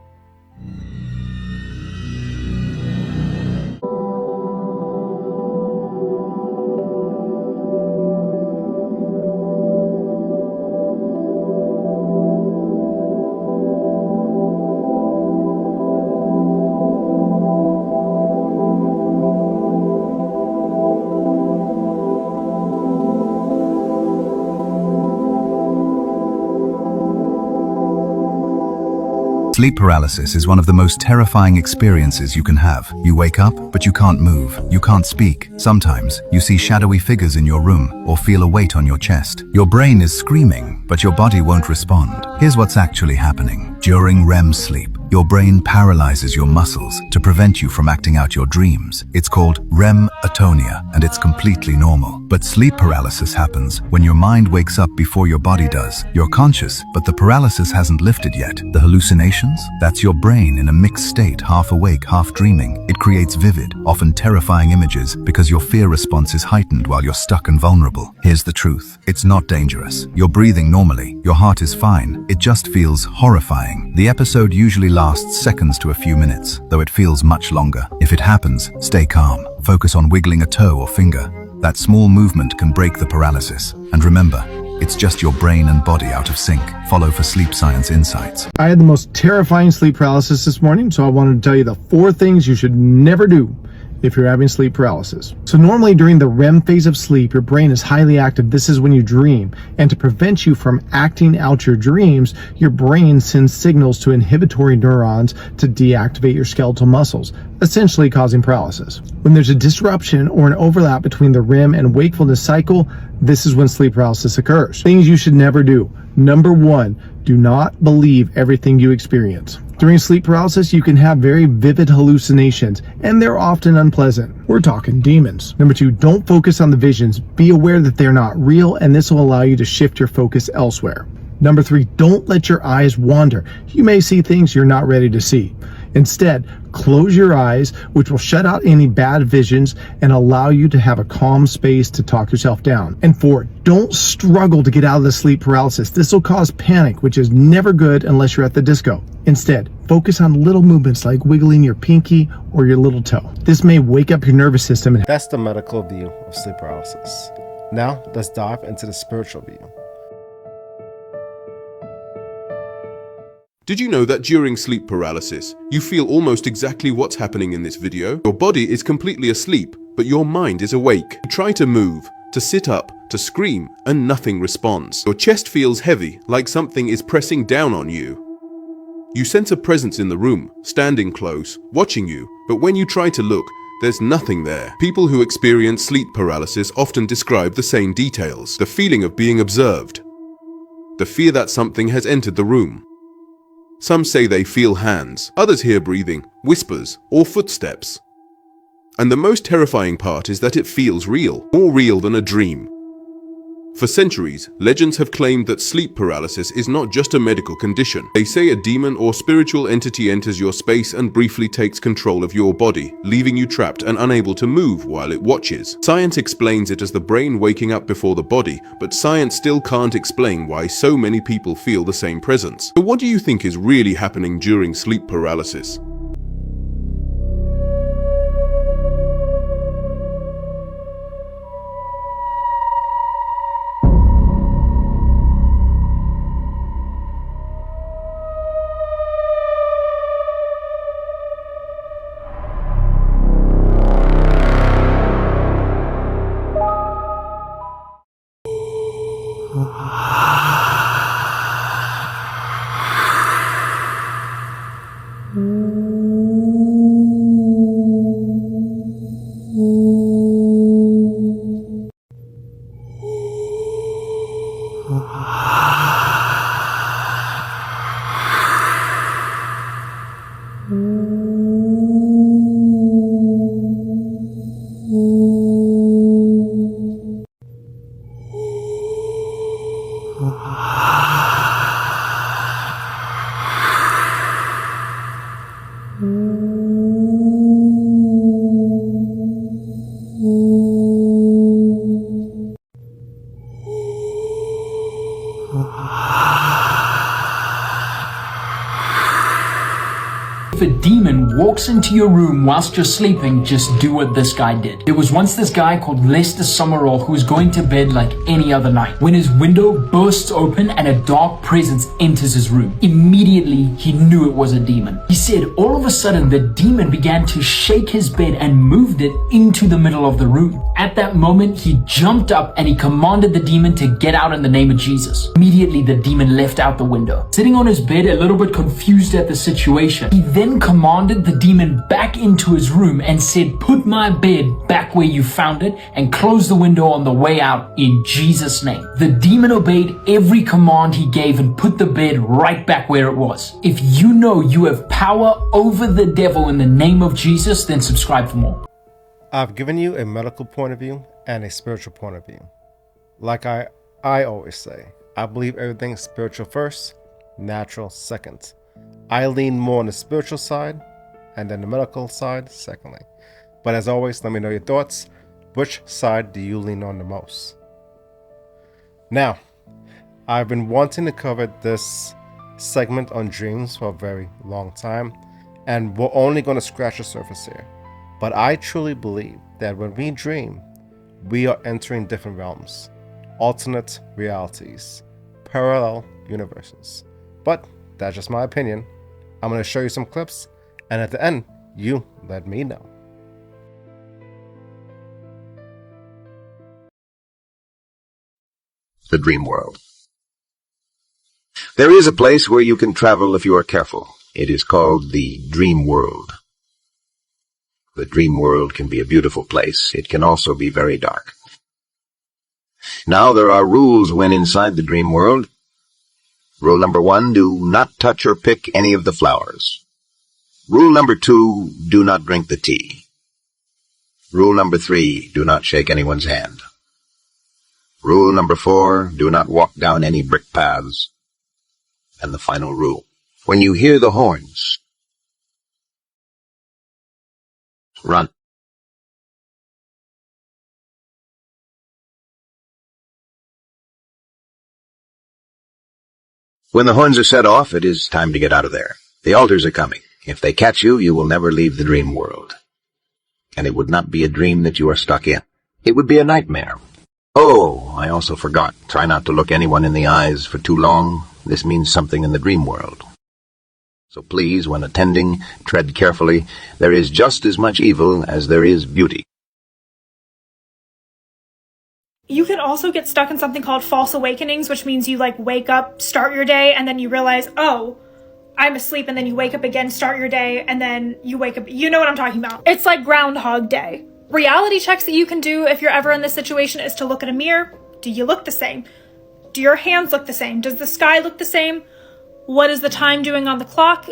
Sleep paralysis is one of the most terrifying experiences you can have. You wake up, but you can't move. You can't speak. Sometimes, you see shadowy figures in your room or feel a weight on your chest. Your brain is screaming, but your body won't respond. Here's what's actually happening. During REM sleep, your brain paralyzes your muscles to prevent you from acting out your dreams. It's called REM atonia, and it's completely normal. But sleep paralysis happens when your mind wakes up before your body does. You're conscious, but the paralysis hasn't lifted yet. The hallucinations? That's your brain in a mixed state, half awake, half dreaming. It creates vivid, often terrifying images because your fear response is heightened while you're stuck and vulnerable. Here's the truth. It's not dangerous. You're breathing normally. Your heart is fine. It just feels horrifying. The episode usually lasts seconds to a few minutes, though it feels much longer. If it happens, stay calm. Focus on wiggling a toe or finger. That small movement can break the paralysis. And remember, it's just your brain and body out of sync. Follow for sleep science insights. I had the most terrifying sleep paralysis this morning, so I wanted to tell you the 4 things you should never do if you're having sleep paralysis. So normally during the REM phase of sleep, your brain is highly active. This is when you dream. And to prevent you from acting out your dreams, your brain sends signals to inhibitory neurons to deactivate your skeletal muscles, essentially causing paralysis. When there's a disruption or an overlap between the REM and wakefulness cycle, this is when sleep paralysis occurs. Things you should never do. Number 1, do not believe everything you experience. During sleep paralysis, you can have very vivid hallucinations, and they're often unpleasant. We're talking demons. Number 2, don't focus on the visions. Be aware that they're not real, and this will allow you to shift your focus elsewhere. Number 3, don't let your eyes wander. You may see things you're not ready to see. Instead, close your eyes, which will shut out any bad visions and allow you to have a calm space to talk yourself down. And 4, don't struggle to get out of the sleep paralysis. This will cause panic, which is never good unless you're at the disco. Instead, focus on little movements like wiggling your pinky or your little toe. This may wake up your nervous system. That's the medical view of sleep paralysis. Now, let's dive into the spiritual view. Did you know that during sleep paralysis, you feel almost exactly what's happening in this video? Your body is completely asleep, but your mind is awake. You try to move, to sit up, to scream, and nothing responds. Your chest feels heavy, like something is pressing down on you. You sense a presence in the room, standing close, watching you, but when you try to look, there's nothing there. People who experience sleep paralysis often describe the same details: the feeling of being observed, the fear that something has entered the room. Some say they feel hands, others hear breathing, whispers, or footsteps. And the most terrifying part is that it feels real, more real than a dream. For centuries, legends have claimed that sleep paralysis is not just a medical condition. They say a demon or spiritual entity enters your space and briefly takes control of your body, leaving you trapped and unable to move while it watches. Science explains it as the brain waking up before the body, but science still can't explain why so many people feel the same presence. So what do you think is really happening during sleep paralysis? If a demon walks into your room whilst you're sleeping, just do what this guy did. There was once this guy called Lester Summerall who was going to bed like any other night, when his window bursts open and a dark presence enters his room. Immediately, he knew it was a demon. He said all of a sudden the demon began to shake his bed and moved it into the middle of the room. At that moment, he jumped up and he commanded the demon to get out in the name of Jesus. Immediately, the demon left out the window. Sitting on his bed, a little bit confused at the situation, he then commanded the demon back into his room and said, "Put my bed back where you found it and close the window on the way out in Jesus' name." The demon obeyed every command he gave and put the bed right back where it was. If you know you have power over the devil in the name of Jesus, then subscribe for more. I've given you a medical point of view and a spiritual point of view. Like I always say, I believe everything is spiritual first, natural second. I lean more on the spiritual side and then the medical side secondly. But as always, let me know your thoughts. Which side do you lean on the most? Now, I've been wanting to cover this segment on dreams for a very long time, and we're only going to scratch the surface here. But I truly believe that when we dream, we are entering different realms, alternate realities, parallel universes. But that's just my opinion. I'm going to show you some clips, and at the end, you let me know. The dream world. There is a place where you can travel if you are careful. It is called the dream world. The dream world can be a beautiful place. It can also be very dark. Now there are rules when inside the dream world. Rule number 1, do not touch or pick any of the flowers. Rule number 2, do not drink the tea. Rule number 3, do not shake anyone's hand. Rule number 4, do not walk down any brick paths. And the final rule, when you hear the horns, Run. When the horns are set off, it is time to get out of there. The altars are coming. If they catch you, you will never leave the dream world. And it would not be a dream that you are stuck in. It would be a nightmare. Oh, I also forgot. Try not to look anyone in the eyes for too long. This means something in the dream world. So please, when attending, tread carefully. There is just as much evil as there is beauty. You can also get stuck in something called false awakenings, which means you wake up, start your day, and then you realize, oh, I'm asleep, and then you wake up again, start your day, and then you wake up. You know what I'm talking about. It's like Groundhog Day. Reality checks that you can do if you're ever in this situation is to look at a mirror. Do you look the same? Do your hands look the same? Does the sky look the same? What is the time doing on the clock?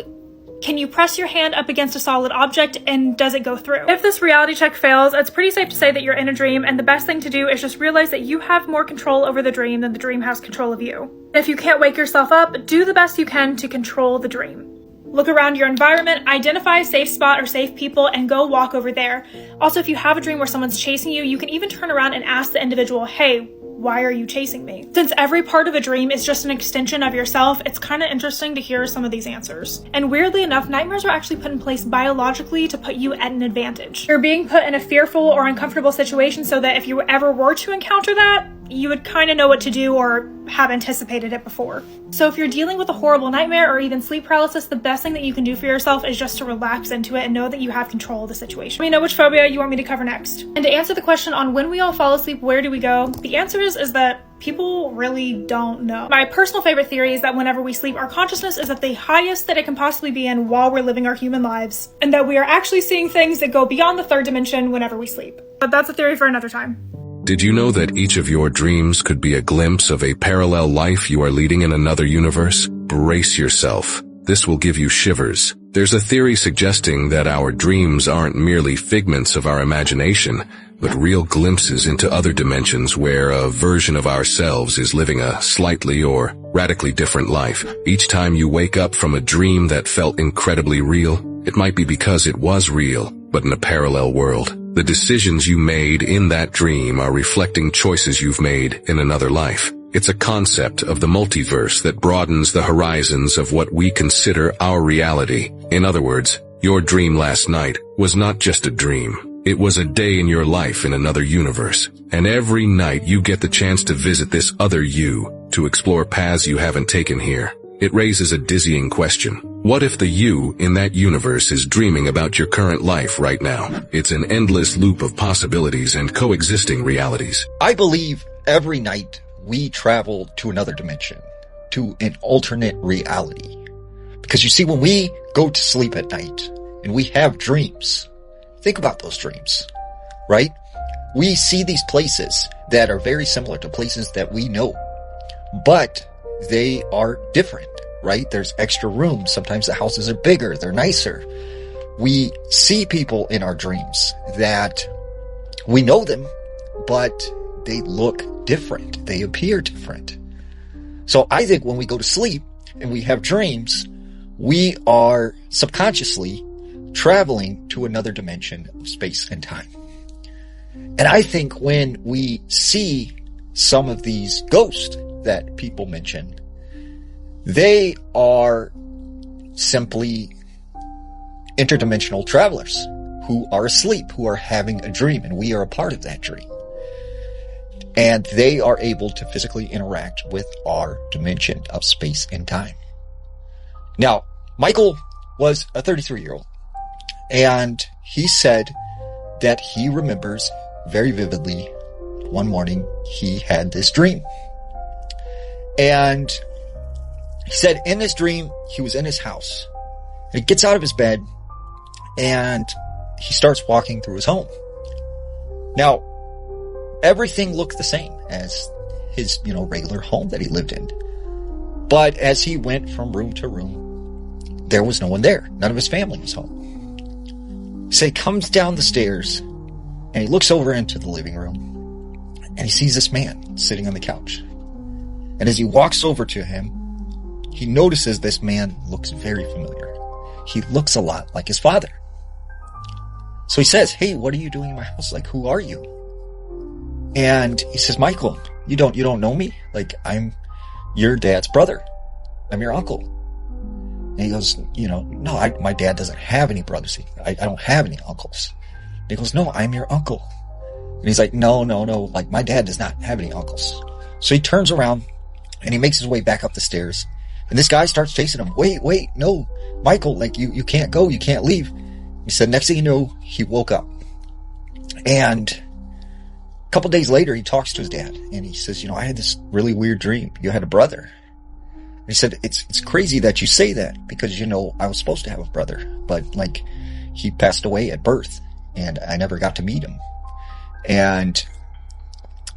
Can you press your hand up against a solid object and does it go through? If this reality check fails, it's pretty safe to say that you're in a dream, and the best thing to do is just realize that you have more control over the dream than the dream has control of you. If you can't wake yourself up, do the best you can to control the dream. Look around your environment, identify a safe spot or safe people, and go walk over there. Also, if you have a dream where someone's chasing you, you can even turn around and ask the individual, hey, why are you chasing me? Since every part of a dream is just an extension of yourself, it's kind of interesting to hear some of these answers. And weirdly enough, nightmares are actually put in place biologically to put you at an advantage. You're being put in a fearful or uncomfortable situation so that if you ever were to encounter that, you would kind of know what to do or have anticipated it before. So if you're dealing with a horrible nightmare or even sleep paralysis, the best thing that you can do for yourself is just to relax into it and know that you have control of the situation. Let me know which phobia you want me to cover next. And to answer the question on when we all fall asleep, where do we go? The answer is that people really don't know. My personal favorite theory is that whenever we sleep, our consciousness is at the highest that it can possibly be in while we're living our human lives, and that we are actually seeing things that go beyond the third dimension whenever we sleep. But that's a theory for another time. Did you know that each of your dreams could be a glimpse of a parallel life you are leading in another universe? Brace yourself. This will give you shivers. There's a theory suggesting that our dreams aren't merely figments of our imagination, but real glimpses into other dimensions where a version of ourselves is living a slightly or radically different life. Each time you wake up from a dream that felt incredibly real, it might be because it was real, but in a parallel world. The decisions you made in that dream are reflecting choices you've made in another life. It's a concept of the multiverse that broadens the horizons of what we consider our reality. In other words, your dream last night was not just a dream. It was a day in your life in another universe. And every night you get the chance to visit this other you, to explore paths you haven't taken here. It raises a dizzying question. What if the you in that universe is dreaming about your current life right now? It's an endless loop of possibilities and coexisting realities. I believe every night we travel to another dimension, to an alternate reality. Because you see, when we go to sleep at night and we have dreams, think about those dreams, right? We see these places that are very similar to places that we know, but they are different, right? There's extra rooms. Sometimes the houses are bigger. They're nicer. We see people in our dreams that we know them, but they look different. They appear different. So I think when we go to sleep and we have dreams, we are subconsciously traveling to another dimension of space and time. And I think when we see some of these ghosts that people mention, they are simply interdimensional travelers who are asleep, who are having a dream, and we are a part of that dream. And they are able to physically interact with our dimension of space and time. Now, Michael was a 33-year-old, and he said that he remembers very vividly one morning he had this dream. And he said in this dream, he was in his house. And he gets out of his bed and he starts walking through his home. Now, everything looked the same as his, regular home that he lived in. But as he went from room to room, there was no one there. None of his family was home. So he comes down the stairs and he looks over into the living room and he sees this man sitting on the couch. And as he walks over to him, he notices this man looks very familiar. He looks a lot like his father. So he says, hey, what are you doing in my house? Like, who are you? And he says, Michael, you don't know me? Like, I'm your dad's brother. I'm your uncle. And he goes, no, my dad doesn't have any brothers. I don't have any uncles. And he goes, no, I'm your uncle. And he's like, no, like, my dad does not have any uncles. So he turns around and he makes his way back up the stairs. And this guy starts chasing him. Wait, no, Michael, like, you can't go, you can't leave. He said, next thing you know, he woke up. And a couple days later, he talks to his dad and he says, I had this really weird dream. You had a brother. And he said, it's crazy that you say that because, I was supposed to have a brother, but like, he passed away at birth and I never got to meet him. And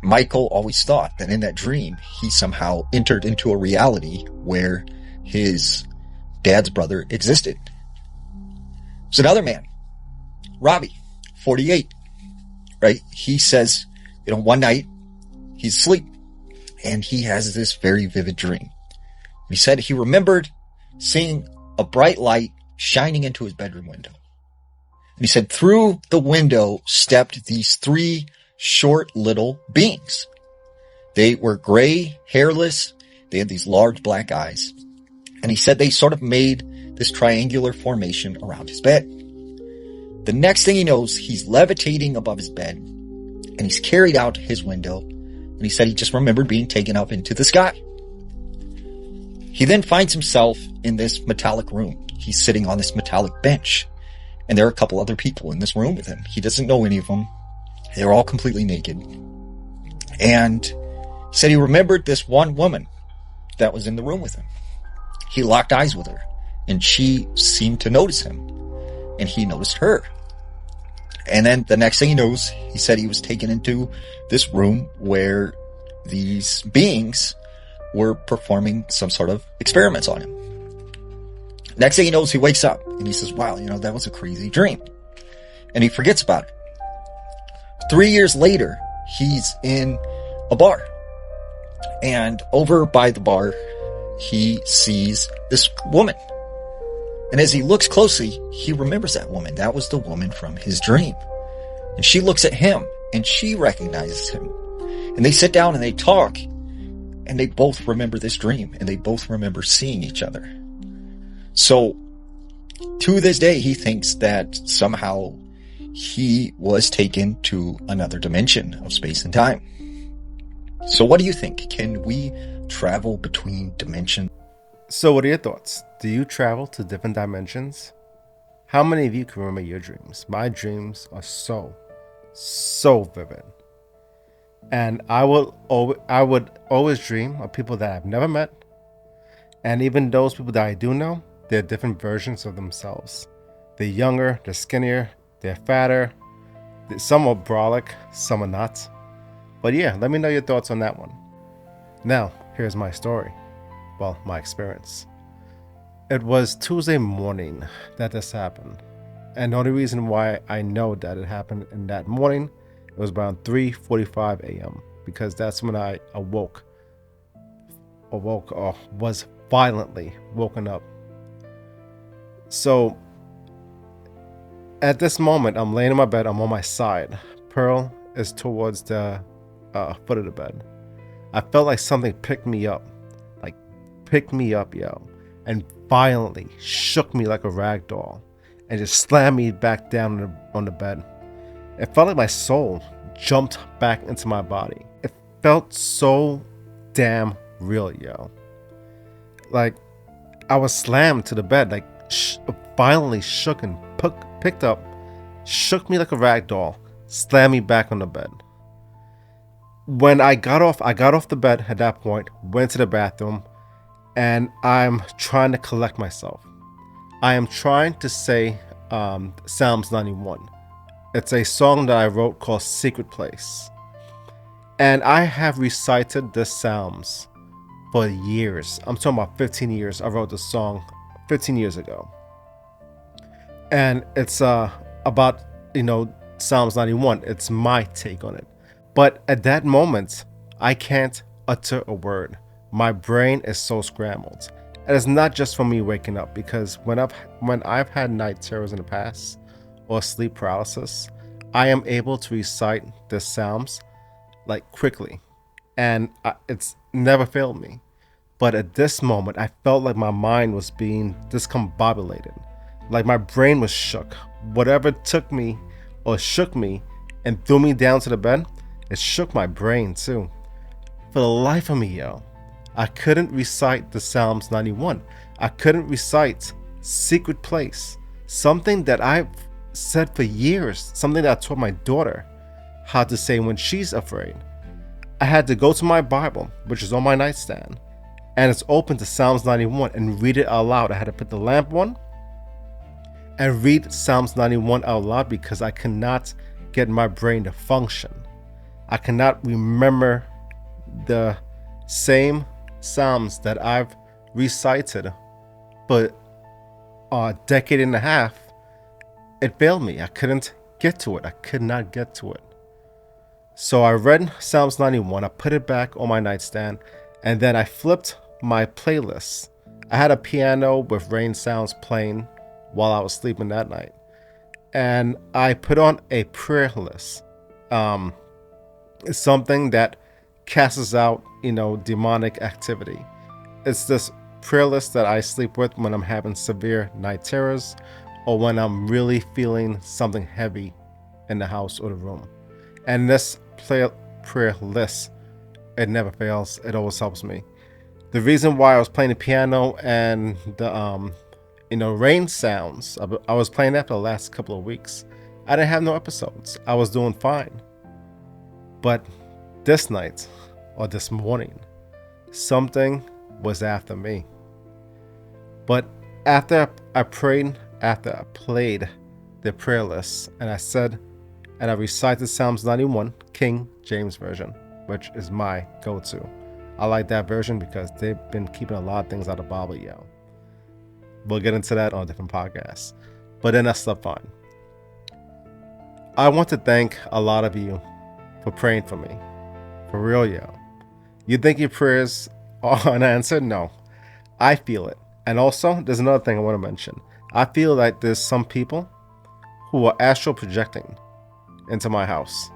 Michael always thought that in that dream, he somehow entered into a reality where his dad's brother existed. There's another man, Robbie, 48, right? He says, one night he's asleep and he has this very vivid dream. He said he remembered seeing a bright light shining into his bedroom window. And he said through the window stepped these 3 short little beings. They were gray, hairless. They had these large black eyes. And he said they sort of made this triangular formation around his bed. The next thing he knows, he's levitating above his bed and he's carried out his window. And he said he just remembered being taken up into the sky. He then finds himself in this metallic room. He's sitting on this metallic bench. And there are a couple other people in this room with him. He doesn't know any of them. They're all completely naked. And he said he remembered this one woman that was in the room with him. He locked eyes with her. And she seemed to notice him. And he noticed her. And then the next thing he knows, he said he was taken into this room where these beings were performing some sort of experiments on him. Next thing he knows, he wakes up and he says, wow, that was a crazy dream. And he forgets about it. 3 years later, he's in a bar. And over by the bar, he sees this woman. And as he looks closely, he remembers that woman. That was the woman from his dream. And she looks at him and she recognizes him. And they sit down and they talk. And they both remember this dream. And they both remember seeing each other. So, to this day, he thinks that somehow he was taken to another dimension of space and time. So what do you think? Can we travel between dimensions? So what are your thoughts? Do you travel to different dimensions? How many of you can remember your dreams? My dreams are so vivid. And I would always dream of people that I've never met. And even those people that I do know, they're different versions of themselves. They're younger, they're skinnier, they're fatter. Some are brolic, some are not. But yeah, let me know your thoughts on that one. Now, here's my story. Well, my experience. It was Tuesday morning that this happened. And the only reason why I know that it happened in that morning, it was around 3:45 a.m. because that's when I awoke or was violently woken up. So at this moment, I'm laying in my bed. I'm on my side. Pearl is towards the foot of the bed. I felt like something picked me up, yo, and violently shook me like a rag doll and just slammed me back down on the bed. It felt like my soul jumped back into my body. It felt so damn real, yo. Like I was slammed to the bed, like violently shook and picked up, shook me like a rag doll, slammed me back on the bed. When I got off the bed at that point, went to the bathroom, and I'm trying to collect myself. I am trying to say Psalms 91. It's a song that I wrote called Secret Place. And I have recited the Psalms for years. I'm talking about 15 years. I wrote the song 15 years ago. And it's about, Psalms 91. It's my take on it. But at that moment, I can't utter a word. My brain is so scrambled. And it's not just from me waking up, because when I've had night terrors in the past, or sleep paralysis, I am able to recite the Psalms like quickly, and it's never failed me. But at this moment, I felt like my mind was being discombobulated, like my brain was shook. Whatever took me or shook me and threw me down to the bed, it shook my brain too. For the life of me, yo, I couldn't recite the Psalms 91. I couldn't recite Secret Place, something that I've said for years, something that I taught my daughter how to say when she's afraid. I had to go to my Bible, which is on my nightstand, and it's open to Psalms 91, and read it out loud. I had to put the lamp on and read Psalms 91 out loud because I could not get my brain to function. I cannot remember the same Psalms that I've recited, but a decade and a half, it failed me. I couldn't get to it. I could not get to it. So I read Psalms 91, I put it back on my nightstand, and then I flipped my playlist. I had a piano with rain sounds playing while I was sleeping that night, and I put on a prayer list. It's something that casts out, demonic activity. It's this prayer list that I sleep with when I'm having severe night terrors or when I'm really feeling something heavy in the house or the room. And this prayer list, it never fails. It always helps me. The reason why I was playing the piano and the rain sounds, I was playing that for the last couple of weeks. I didn't have no episodes. I was doing fine. But this night, or this morning, something was after me. But after I played the prayer list, and I said, and I recited Psalms 91, King James Version, which is my go-to. I like that version because they've been keeping a lot of things out of the Bible, yo. We'll get into that on a different podcast. But then I slept fine. I want to thank a lot of you for praying for me. For real, yo. You think your prayers are unanswered? No. I feel it. And also, there's another thing I want to mention. I feel like there's some people who are astral projecting into my house.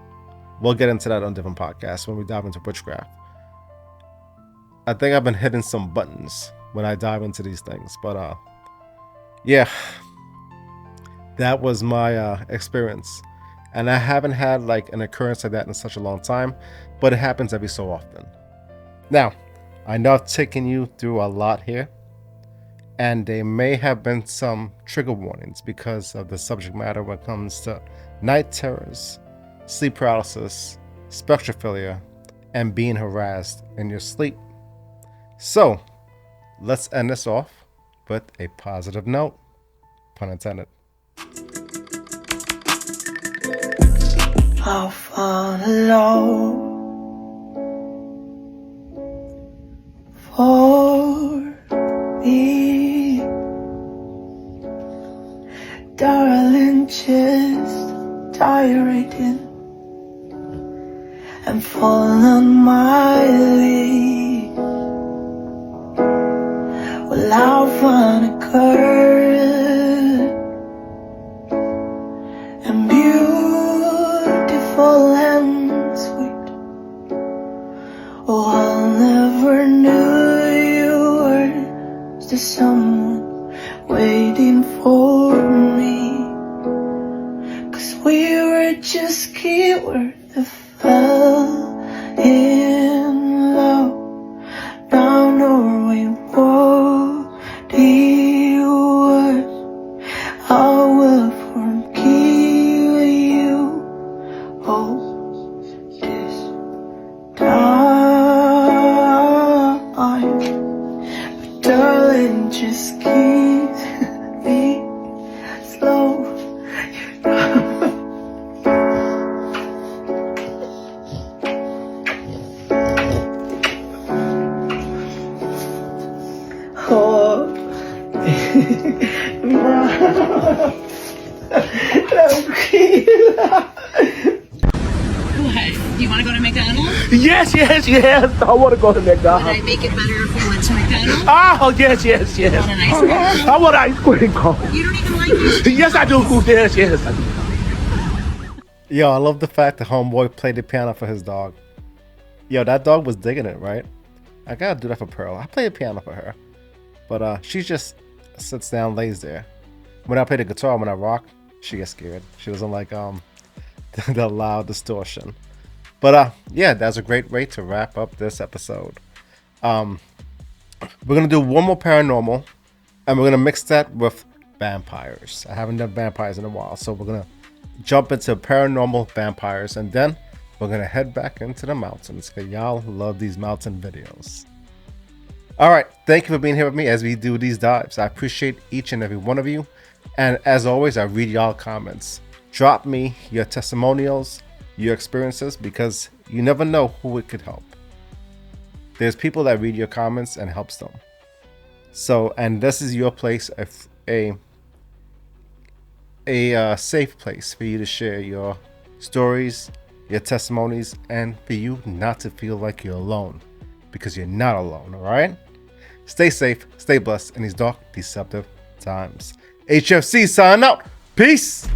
We'll get into that on a different podcast when we dive into witchcraft. I think I've been hitting some buttons when I dive into these things. But, yeah. That was my experience. And I haven't had like an occurrence like that in such a long time, but it happens every so often. Now, I know I've taken you through a lot here, and there may have been some trigger warnings because of the subject matter when it comes to night terrors, sleep paralysis, spectrophilia, and being harassed in your sleep. So, let's end this off with a positive note, pun intended. I'll follow for me, darling, just dive right in and fall on my lead. Well, I'll find a girl and beautiful and sweet. Oh, I'll never knew you were just someone waiting for me. 'Cause we were just keywords that fell in love. Now Norway body words I will forgive you. Oh, this time, but darling, just keep me slow. Oh, tranquila. Okay. Do you want to go to McDonald's? Yes. I want to go to Would I McDonald's. make it better if we went to McDonald's? Oh, yes. Want an ice cream? I want ice cream cone. You don't even like ice cream. Yes, I do. Yes, I do. Yo, I love the fact that homeboy played the piano for his dog. Yo, that dog was digging it, right? I gotta do that for Pearl. I play the piano for her. But she just sits down, lays there. When I play the guitar, when I rock, she gets scared. She doesn't like the loud distortion. But yeah, that's a great way to wrap up this episode. We're gonna do one more paranormal, and we're gonna mix that with vampires. I haven't done vampires in a while, so we're gonna jump into paranormal vampires, and then we're gonna head back into the mountains, because y'all love these mountain videos. All right, thank you for being here with me as we do these dives. I appreciate each and every one of you, and as always, I read y'all comments. Drop me your testimonials, your experiences, because you never know who it could help. There's people that read your comments and helps them. So, and this is your place, a safe place for you to share your stories, your testimonies, and for you not to feel like you're alone, because you're not alone. All right, stay safe, stay blessed in these dark, deceptive times. HFC sign out. Peace.